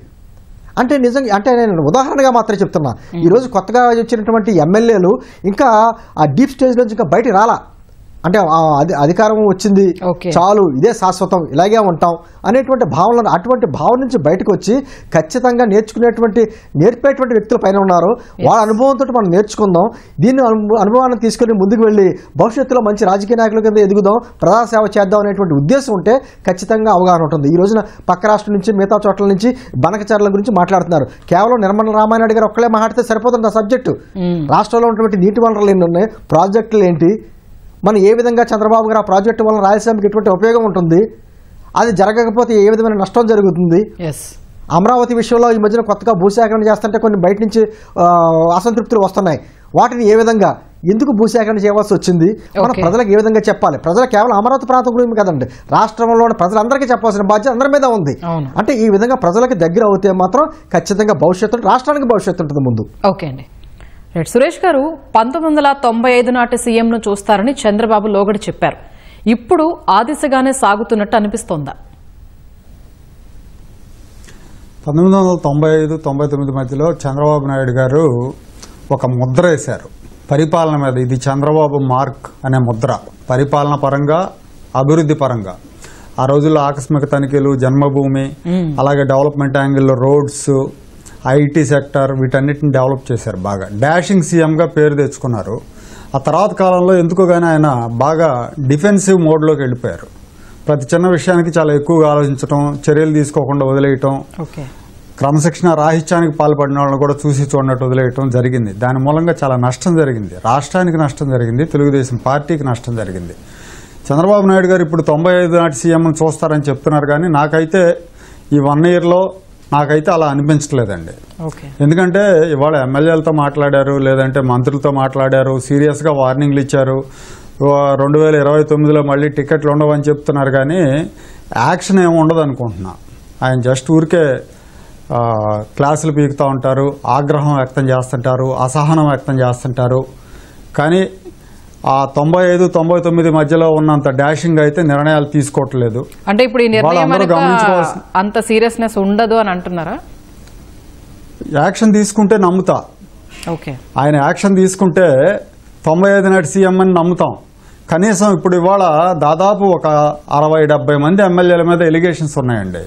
అంటే నిజంగా అంటే నేను ఉదాహరణగా మాత్రమే చెప్తున్నా. ఈరోజు కొత్తగా వచ్చినటువంటి ఎమ్మెల్యేలు ఇంకా ఆ డీప్ స్టేజ్ నుంచి ఇంకా బయటికి రాలా. అంటే అధికారం వచ్చింది చాలు, ఇదే శాశ్వతం, ఇలాగే ఉంటాం అనేటువంటి భావనలు, అటువంటి భావన నుంచి బయటకు వచ్చి ఖచ్చితంగా నేర్పేటువంటి వ్యక్తుల పైన ఉన్నారు. వాళ్ళ అనుభవంతో మనం నేర్చుకుందాం, దీన్ని అనుభవాన్ని తీసుకొని ముందుకు వెళ్ళి భవిష్యత్తులో మంచి రాజకీయ నాయకుల కింద ఎదుగుదాం, ప్రజాసేవ చేద్దాం అనేటువంటి ఉద్దేశం ఉంటే ఖచ్చితంగా అవగాహన ఉంటుంది. ఈ రోజున పక్క రాష్ట్రం నుంచి, మిగతా చోట్ల నుంచి బనకచర్ల గురించి మాట్లాడుతున్నారు. కేవలం నిర్మల రామానాయుడు గారు ఒక్కలే మాట్లాడితే సరిపోతుంది ఆ సబ్జెక్టు. రాష్ట్రంలో ఉన్నటువంటి నీటి వనరులు ఎన్ని ఉన్నాయి, ప్రాజెక్టులు ఏంటి, మనం ఏ విధంగా చంద్రబాబు గారు ఆ ప్రాజెక్టు వల్ల రాయలసీమకి ఎటువంటి ఉపయోగం ఉంటుంది, అది జరగకపోతే ఏ విధమైన నష్టం జరుగుతుంది. అమరావతి విషయంలో ఈ మధ్యన కొత్తగా భూసేకరణ చేస్తుంటే కొన్ని బయట నుంచి అసంతృప్తులు వస్తున్నాయి. వాటిని ఏ విధంగా, ఎందుకు భూసేకరణ చేయవలసి వచ్చింది, మన ప్రజలకు ఏ విధంగా చెప్పాలి. ప్రజలు కేవలం అమరావతి ప్రాంతం గురించి కదండి, రాష్ట్రంలోని ప్రజలందరికీ చెప్పాల్సిన బాధ్యత అందరి మీద ఉంది. అంటే ఈ విధంగా ప్రజలకు దగ్గర అవుతే మాత్రం ఖచ్చితంగా భవిష్యత్తు, రాష్ట్రానికి భవిష్యత్తు ఉంటుంది ముందు. ఓకే అండి. సురేష్ గారు 1995 నాటి సీఎంను చూస్తారని చంద్రబాబు లోగడి చెప్పారు. ఇప్పుడు ఆ దిశగానే సాగుతున్నట్టు అనిపిస్తోందా? 1995-99 మధ్యలో చంద్రబాబు నాయుడు గారు ఒక ముద్ర వేశారు పరిపాలన మీద. ఇది చంద్రబాబు మార్క్ అనే ముద్ర, పరిపాలన పరంగా, అభివృద్ధి పరంగా. ఆ రోజుల్లో ఆకస్మిక తనిఖీలు, జన్మభూమి, అలాగే డెవలప్మెంట్ యాంగిల్లో రోడ్స్, ఐటీ సెక్టర్, వీటన్నిటిని డెవలప్ చేశారు. బాగా డాషింగ్ సీఎంగా పేరు తెచ్చుకున్నారు. ఆ తర్వాత కాలంలో ఎందుకో కానీ ఆయన బాగా డిఫెన్సివ్ మోడ్లోకి వెళ్ళిపోయారు. ప్రతి చిన్న విషయానికి చాలా ఎక్కువగా ఆలోచించడం, చర్యలు తీసుకోకుండా వదిలేయటం, క్రమశిక్షణ రాహిత్యానికి పాల్పడిన వాళ్ళని కూడా చూసి చూడనట్టు వదిలేయటం జరిగింది. దాని మూలంగా చాలా నష్టం జరిగింది, రాష్ట్రానికి నష్టం జరిగింది, తెలుగుదేశం పార్టీకి నష్టం జరిగింది. చంద్రబాబు నాయుడు గారు ఇప్పుడు 95 నాటి సీఎంను చూస్తారని చెప్తున్నారు, కానీ నాకైతే ఈ 1 ఇయర్లో నాకైతే అలా అనిపించట్లేదండి. ఎందుకంటే ఇవాళ ఎమ్మెల్యేలతో మాట్లాడారు, లేదంటే మంత్రులతో మాట్లాడారు, సీరియస్గా వార్నింగ్లు ఇచ్చారు. 2029లో మళ్ళీ టికెట్లు ఉండవని చెప్తున్నారు, కానీ యాక్షన్ ఏమి ఉండదు అనుకుంటున్నా. ఆయన జస్ట్ ఊరికే క్లాసులు పీకుతూ ఉంటారు, ఆగ్రహం వ్యక్తం చేస్తుంటారు, అసహనం వ్యక్తం చేస్తుంటారు. కానీ ఆ 95-99 మధ్యలో ఉన్నంత డాషింగ్ అయితే నిర్ణయాలు తీసుకోవట్లేదు. అంటే ఇప్పుడు ఈ నిర్ణయం అంత సీరియస్నెస్ ఉండదు అని అంటున్నారా? యాక్షన్ తీసుకుంటే నమ్ముతా. ఆయన యాక్షన్ తీసుకుంటే 95 నాటి సీఎం అని నమ్ముతాం. కనీసం ఇప్పుడు ఇవాళ దాదాపు ఒక 60-70 మంది ఎమ్మెల్యేల మీద ఎలిగేషన్స్ ఉన్నాయండి.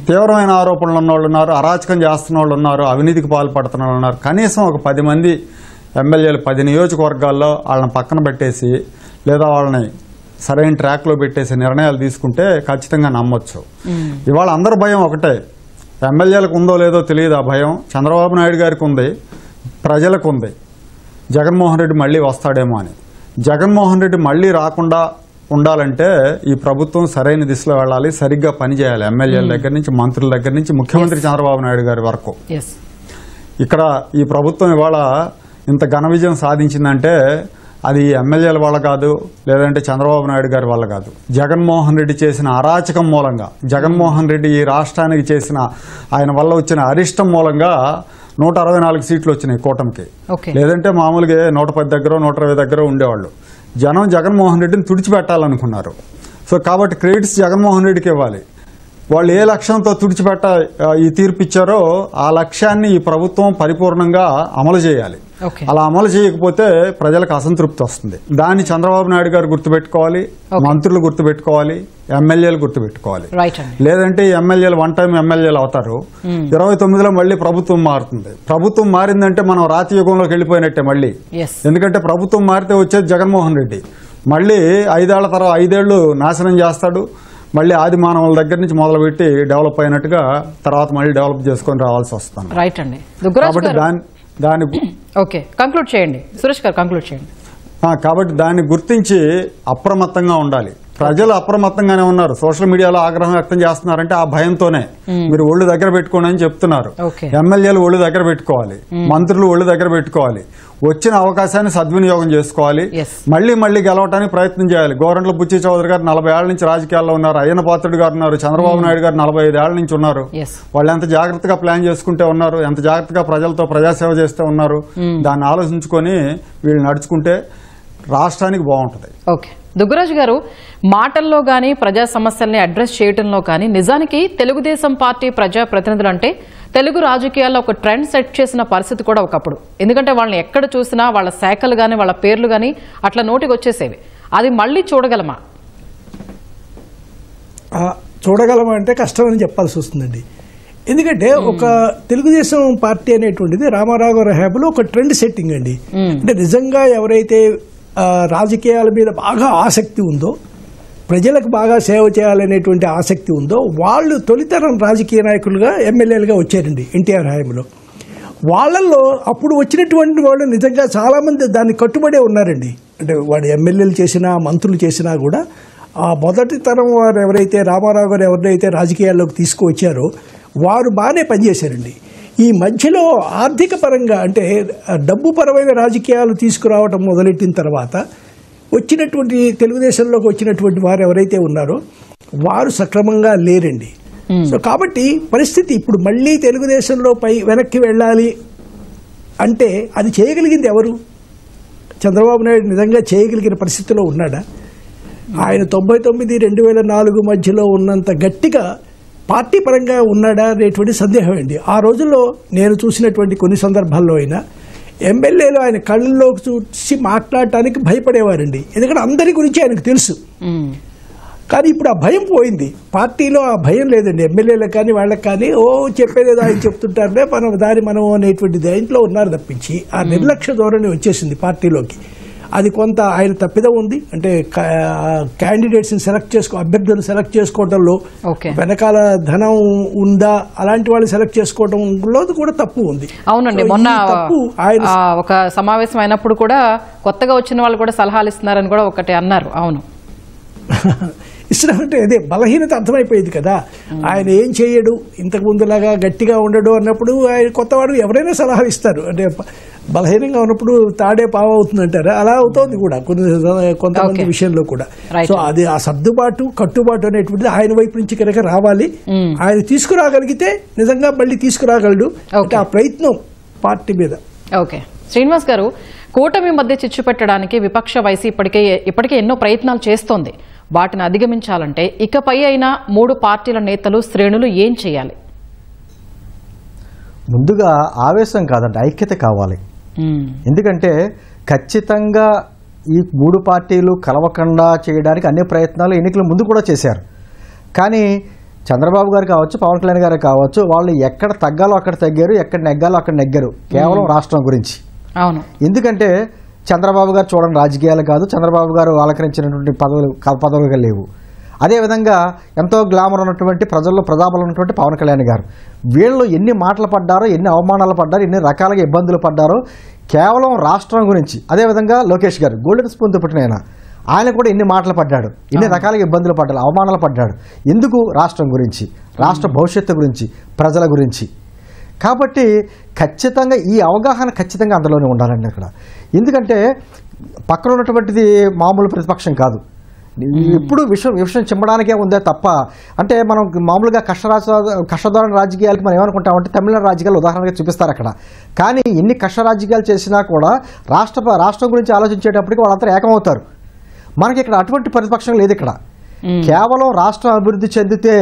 తీవ్రమైన ఆరోపణలు ఉన్నవాళ్ళు ఉన్నారు, అరాచకం చేస్తున్న వాళ్ళు ఉన్నారు, అవినీతికి పాల్పడుతున్న వాళ్ళు ఉన్నారు. కనీసం ఒక 10 మంది ఎమ్మెల్యేలు 10 నియోజకవర్గాల్లో వాళ్ళని పక్కన పెట్టేసి, లేదా వాళ్ళని సరైన ట్రాక్లో పెట్టేసి నిర్ణయాలు తీసుకుంటే ఖచ్చితంగా నమ్మొచ్చు. ఇవాళ అందరి భయం ఒకటే, ఎమ్మెల్యేలకు ఉందో లేదో తెలియదు ఆ భయం. చంద్రబాబు నాయుడు గారికి ఉంది, ప్రజలకు ఉంది, జగన్మోహన్ రెడ్డి మళ్ళీ వస్తాడేమో అని. జగన్మోహన్ రెడ్డి మళ్ళీ రాకుండా ఉండాలంటే ఈ ప్రభుత్వం సరైన దిశలో వెళ్ళాలి, సరిగ్గా పనిచేయాలి. ఎమ్మెల్యేల దగ్గర నుంచి, మంత్రుల దగ్గర నుంచి, ముఖ్యమంత్రి చంద్రబాబు నాయుడు గారి వరకు. ఇక్కడ ఈ ప్రభుత్వం ఇవాళ ఇంత ఘన విజయం సాధించిందంటే అది ఎమ్మెల్యేల వల్ల కాదు, లేదంటే చంద్రబాబు నాయుడు గారి వల్ల కాదు. జగన్మోహన్ రెడ్డి చేసిన అరాచకం మూలంగా, జగన్మోహన్ రెడ్డి ఈ రాష్ట్రానికి చేసిన ఆయన వల్ల వచ్చిన అరిష్టం మూలంగా 164 సీట్లు వచ్చినాయి కూటమికి. లేదంటే మామూలుగా 110 దగ్గర 120 దగ్గర ఉండేవాళ్ళు. జనం జగన్మోహన్ రెడ్డిని తుడిచిపెట్టాలనుకున్నారు. సో కాబట్టి క్రెడిట్స్ జగన్మోహన్ రెడ్డికి ఇవ్వాలి. వాళ్ళు ఏ లక్ష్యంతో తుడిచిపెట్ట ఈ తీర్పు ఇచ్చారో ఆ లక్ష్యాన్ని ఈ ప్రభుత్వం పరిపూర్ణంగా అమలు చేయాలి. అలా అమలు చేయకపోతే ప్రజలకు అసంతృప్తి వస్తుంది. దాన్ని చంద్రబాబు నాయుడు గారు గుర్తుపెట్టుకోవాలి, మంత్రులు గుర్తుపెట్టుకోవాలి, ఎమ్మెల్యేలు గుర్తుపెట్టుకోవాలి. లేదంటే ఎమ్మెల్యేలు వన్ టైం ఎమ్మెల్యేలు అవుతారు. 29లో మళ్ళీ ప్రభుత్వం మారుతుంది. ప్రభుత్వం మారిందంటే మనం రాతి యుగంలోకి వెళ్ళిపోయినట్టే మళ్ళీ. ఎందుకంటే ప్రభుత్వం మారితే వచ్చేది జగన్మోహన్ రెడ్డి. మళ్ళీ 5 ఏళ్ల తర్వాత 5 ఏళ్లు నాశనం చేస్తాడు. మళ్ళీ ఆది మానవుల దగ్గర నుంచి మొదలుపెట్టి డెవలప్ అయినట్టుగా తర్వాత మళ్ళీ డెవలప్ చేసుకొని రావాల్సి వస్తుంది. రైట్ అండి. దుగ్గరాజు కాబట్టి గారు దాని ఓకే, కంక్లూడ్ చేయండి. సురేష్ గారు కంక్లూడ్ చేయండి. కాబట్టి దాన్ని గుర్తించి అప్రమత్తంగా ఉండాలి. ప్రజలు అప్రమత్తంగానే ఉన్నారు. సోషల్ మీడియాలో ఆగ్రహం వ్యక్తం చేస్తున్నారంటే ఆ భయంతోనే. మీరు ఒళ్ళు దగ్గర పెట్టుకోండి అని చెప్తున్నారు. ఓకే. ఎమ్మెల్యేలు ఒళ్ళు దగ్గర పెట్టుకోవాలి, మంత్రులు ఒళ్ళు దగ్గర పెట్టుకోవాలి, వచ్చిన అవకాశాన్ని సద్వినియోగం చేసుకోవాలి, Yes. మళ్ళీ గెలవడానికి ప్రయత్నం చేయాలి. గోరంట్ల బుచ్చి చౌదరి గారు 40 ఏళ్ల నుంచి రాజకీయాల్లో ఉన్నారు, అయ్యన్న పాత్రుడు గారు ఉన్నారు, చంద్రబాబు నాయుడు గారు 45 ఏళ్ల నుంచి ఉన్నారు. Yes. వాళ్ళు ఎంత జాగ్రత్తగా ప్లాన్ చేసుకుంటే ఉన్నారు, ఎంత జాగ్రత్తగా ప్రజలతో ప్రజాసేవ చేస్తే ఉన్నారు, దాన్ని ఆలోచించుకొని వీళ్ళు నడుచుకుంటే రాష్ట్రానికి బాగుంటుంది. ఓకే. దుగ్గరాజు గారు, మాటల్లో కానీ ప్రజా సమస్యల్ని అడ్రస్ చేయడంలో కానీ నిజానికి తెలుగుదేశం పార్టీ ప్రజా ప్రతినిధులు అంటే తెలుగు రాజకీయాల్లో ఒక ట్రెండ్ సెట్ చేసిన పరిస్థితి కూడా ఒకప్పుడు. ఎందుకంటే వాళ్ళని ఎక్కడ చూసినా వాళ్ళ శాఖలు కానీ వాళ్ళ పేర్లు కానీ అట్లా నోటికి వచ్చేసేవి. అది మళ్ళీ చూడగలమా? చూడగలమా అంటే కష్టం అని చెప్పాల్సి వస్తుందండి. ఎందుకంటే ఒక తెలుగుదేశం పార్టీ అనేటువంటిది రామారావు గారి హయాంలో ఒక ట్రెండ్ సెట్టింగ్ అండి. అంటే నిజంగా ఎవరైతే రాజకీయాల మీద బాగా ఆసక్తి ఉందో, ప్రజలకు బాగా సేవ చేయాలనేటువంటి ఆసక్తి ఉందో వాళ్ళు తొలితరం రాజకీయ నాయకులుగా ఎమ్మెల్యేలుగా వచ్చారండి ఎన్టీఆర్ హయాంలో. వాళ్ళల్లో అప్పుడు వచ్చినటువంటి వాళ్ళు నిజంగా చాలామంది దాన్ని కట్టుబడే ఉన్నారండి. అంటే వాడు ఎమ్మెల్యేలు చేసినా మంత్రులు చేసినా కూడా ఆ మొదటి తరం వారు ఎవరైతే రామారావు గారు ఎవరైతే రాజకీయాల్లోకి తీసుకువచ్చారో వారు బాగానే పనిచేశారండి. ఈ మధ్యలో ఆర్థిక పరంగా అంటే డబ్బు పరమైన రాజకీయాలు తీసుకురావడం మొదలెట్టిన తర్వాత వచ్చినటువంటి తెలుగుదేశంలోకి వచ్చినటువంటి వారు ఎవరైతే ఉన్నారో వారు సక్రమంగా లేరండి. సో కాబట్టి పరిస్థితి ఇప్పుడు మళ్ళీ తెలుగుదేశంలో వెనక్కి వెళ్ళాలి అంటే అది చేయగలిగింది ఎవరు? చంద్రబాబు నాయుడు నిజంగా చేయగలిగిన పరిస్థితిలో ఉన్నాడా? ఆయన 99, 2004 మధ్యలో ఉన్నంత గట్టిగా పార్టీ పరంగా ఉన్నాడా అనేటువంటి సందేహం అండి. ఆ రోజుల్లో నేను చూసినటువంటి కొన్ని సందర్భాల్లో అయినా ఎమ్మెల్యేలు ఆయన కళ్ళల్లోకి చూసి మాట్లాడటానికి భయపడేవారండి. ఎందుకంటే అందరి గురించి ఆయనకు తెలుసు. కానీ ఇప్పుడు ఆ భయం పోయింది. పార్టీలో ఆ భయం లేదండి. ఎమ్మెల్యేలకు కానీ వాళ్ళకి కానీ చెప్పేదేదో ఆయన చెప్తుంటారులే మనం అనేటువంటి దాంట్లో ఉన్నారు తప్పించి ఆ నిర్లక్ష్య ధోరణి వచ్చేసింది పార్టీలోకి. అది కొంత ఆయన తప్పిదం ఉంది. అంటే క్యాండిడేట్స్ని అభ్యర్థులను సెలెక్ట్ చేసుకోవడంలో వెనకాల ధనం ఉందా అలాంటి వాళ్ళు సెలెక్ట్ చేసుకోవడంలో కూడా తప్పు ఉంది. అవునండి, మొన్న ఒక సమావేశం అయినప్పుడు కూడా కొత్తగా వచ్చిన వాళ్ళు కూడా సలహాలు ఇస్తున్నారని కూడా ఒకటి అన్నారు. అవును, ఇస్తున్నారంటే అదే బలహీనత అర్థమైపోయింది కదా. ఆయన ఏం చేయడు, ఇంతకు ముందులాగా గట్టిగా ఉండడు అన్నప్పుడు ఆయన కొత్తవాడు ఎవరైనా సలహాలు ఇస్తారు. అంటే బలహీనంగా ఉన్నప్పుడు తాడే పావు అవుతుందంటారా, అలా అవుతోంది కూడా కొంతమంది విషయంలో కూడా. సో అది ఆ సర్దుబాటు కట్టుబాటు అనేటువంటిది ఆయన వైపు నుంచి కనుక రావాలి. ఆయన తీసుకురాగలిగితే నిజంగా మళ్ళీ తీసుకురాగలడు. అంటే ఆ ప్రయత్నం పార్టీ మీద. ఓకే, శ్రీనివాస్ గారు, కూటమి మధ్య చిచ్చు పెట్టడానికి విపక్ష వైసీ ఇప్పటికే ఎన్నో ప్రయత్నాలు చేస్తోంది. వాటిని అధిగమించాలంటే ఇకపై అయినా 3 పార్టీల నేతలు శ్రేణులు ఏం చేయాలి? ముందుగా ఆవేశం కాదండి, ఐక్యత కావాలి. ఎందుకంటే ఖచ్చితంగా ఈ 3 పార్టీలు కలవకుండా చేయడానికి అన్ని ప్రయత్నాలు ఎన్నికల ముందు కూడా చేశారు. కానీ చంద్రబాబు గారు కావచ్చు, పవన్ కళ్యాణ్ గారు కావచ్చు, వాళ్ళు ఎక్కడ తగ్గాలో అక్కడ తగ్గారు, ఎక్కడ నెగ్గాలో అక్కడ నెగ్గారు, కేవలం రాష్ట్రం గురించి. అవును, ఎందుకంటే చంద్రబాబు గారు చూడండి రాజకీయాలు కాదు, చంద్రబాబు గారు అలంకరించినటువంటి పదవులుగా లేవు. అదేవిధంగా ఎంతో గ్లామర్ ఉన్నటువంటి ప్రజల్లో ప్రజాబలం ఉన్నటువంటి పవన్ కళ్యాణ్ గారు, వీళ్ళు ఎన్ని మాటలు పడ్డారో, ఎన్ని అవమానాలు పడ్డారో, ఎన్ని రకాలుగా ఇబ్బందులు పడ్డారో కేవలం రాష్ట్రం గురించి. అదేవిధంగా లోకేష్ గారు గోల్డెన్ స్పూన్తో పుట్టిన ఆయన కూడా ఎన్ని మాటలు పడ్డాడు, ఎన్ని రకాలుగా ఇబ్బందులు పడ్డాడు, అవమానాలు పడ్డాడు. ఎందుకు? రాష్ట్రం గురించి, రాష్ట్ర భవిష్యత్తు గురించి, ప్రజల గురించి. కాబట్టి ఖచ్చితంగా ఈ అవగాహన ఖచ్చితంగా అందులోనే ఉండాలండి అక్కడ. ఎందుకంటే పక్కన ఉన్నటువంటిది మామూలు ప్రతిపక్షం కాదు. ఎప్పుడు విషయం చిమ్మడానికే ఉందే తప్ప, అంటే మనం మామూలుగా కష్టధోరణ రాజకీయాలకి మనం ఏమనుకుంటామంటే తమిళనాడు రాజకీయాలు ఉదాహరణగా చూపిస్తారు అక్కడ. కానీ ఎన్ని కష్ట రాజకీయాలు చేసినా కూడా రాష్ట్రం గురించి ఆలోచించేటప్పటికి వాళ్ళంతా ఏకమవుతారు. మనకి ఇక్కడ అటువంటి ప్రతిపక్షం లేదు. ఇక్కడ కేవలం రాష్ట్రం అభివృద్ధి చెందితే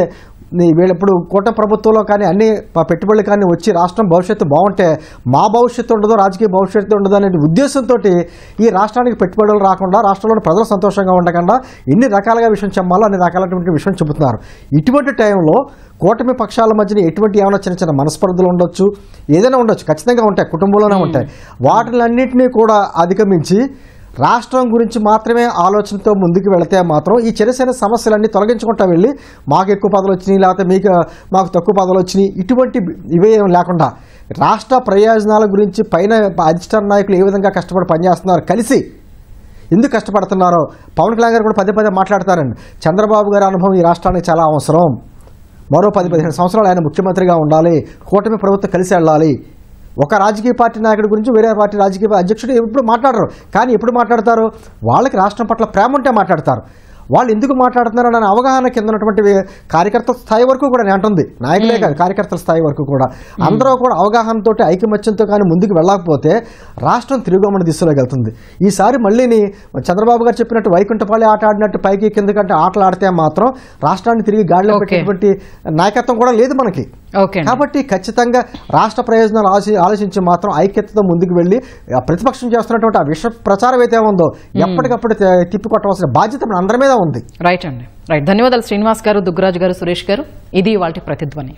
వీళ్ళప్పుడు కూటమి ప్రభుత్వంలో కానీ అన్ని పెట్టుబడులు కానీ వచ్చి రాష్ట్రం భవిష్యత్తు బాగుంటే మా భవిష్యత్తు ఉండదు, రాజకీయ భవిష్యత్తు ఉండదు అనే ఉద్దేశంతో ఈ రాష్ట్రానికి పెట్టుబడులు రాకుండా, రాష్ట్రంలోని ప్రజలు సంతోషంగా ఉండకుండా ఎన్ని రకాలుగా విషయం చెప్పాలో అన్ని రకాలైనటువంటి విషయం చెబుతున్నారు. ఇటువంటి టైంలో కూటమి పక్షాల మధ్యన ఎటువంటి ఏమైనా చిన్న చిన్న మనస్పర్ధలు ఉండొచ్చు, ఏదైనా ఉండొచ్చు, ఖచ్చితంగా ఉంటాయి, కుటుంబంలోనే ఉంటాయి. వాటిలన్నింటినీ కూడా అధిగమించి రాష్ట్రం గురించి మాత్రమే ఆలోచనతో ముందుకు వెళితే మాత్రం ఈ చిన్న చిన్న సమస్యలన్నీ తొలగించుకుంటా వెళ్ళి మాకు ఎక్కువ పదవులు వచ్చినాయి, లేకపోతే మాకు తక్కువ పదవులు వచ్చినాయి, ఇటువంటి ఇవేం లేకుండా రాష్ట్ర ప్రయోజనాల గురించి పైన అధిష్టాన నాయకులు ఏ విధంగా కష్టపడి పనిచేస్తున్నారు, కలిసి ఎందుకు కష్టపడుతున్నారో పవన్ కళ్యాణ్ గారు కూడా పదే పదే మాట్లాడతారండి. చంద్రబాబు గారి అనుభవం ఈ రాష్ట్రానికి చాలా అవసరం, మరో 10-15 సంవత్సరాలు ఆయన ముఖ్యమంత్రిగా ఉండాలి, కూటమి ప్రభుత్వం కలిసి వెళ్ళాలి. ఒక రాజకీయ పార్టీ నాయకుడి గురించి వేరే పార్టీ రాజకీయ అధ్యక్షుడు ఎప్పుడు మాట్లాడరు, కానీ ఎప్పుడు మాట్లాడతారు, వాళ్ళకి రాష్ట్రం పట్ల ప్రేమ ఉంటే మాట్లాడతారు. వాళ్ళు ఎందుకు మాట్లాడుతున్నారు అనే అవగాహన కింద ఉన్నటువంటి కార్యకర్తల స్థాయి వరకు కూడా నేను అంటుంది, నాయకులే కాదు కార్యకర్తల స్థాయి వరకు కూడా అందరూ కూడా అవగాహనతో ఐకమత్యంతో కానీ ముందుకు వెళ్ళకపోతే రాష్ట్రం తిరుగుమని దిశలోకి వెళ్తుంది. ఈసారి మళ్ళీని చంద్రబాబు గారు చెప్పినట్టు వైకుంఠపాళి ఆట ఆడినట్టు పైకి కిందకంటే ఆటలు ఆడితే మాత్రం రాష్ట్రాన్ని తిరిగి గాడిలో పెట్టేటువంటి నాయకత్వం కూడా లేదు మనకి. కాబట్టి ఖచ్చితంగా రాష్ట్ర ప్రయోజనాలు ఆలోచించి మాత్రం ఐక్యతతో ముందుకు వెళ్ళి ప్రతిపక్షం చేస్తున్నటువంటి ఆ విష ప్రచారం అయితే ఉందో ఎప్పటికప్పుడు తిప్పికొట్టవలసిన బాధ్యత మన అందరి మీద ఉంది. రైట్ అండి, రైట్. ధన్యవాదాలు శ్రీనివాస్ గారు, దుగ్గరాజు గారు, సురేష్ గారు. ఇది వాటి ప్రతిధ్వని.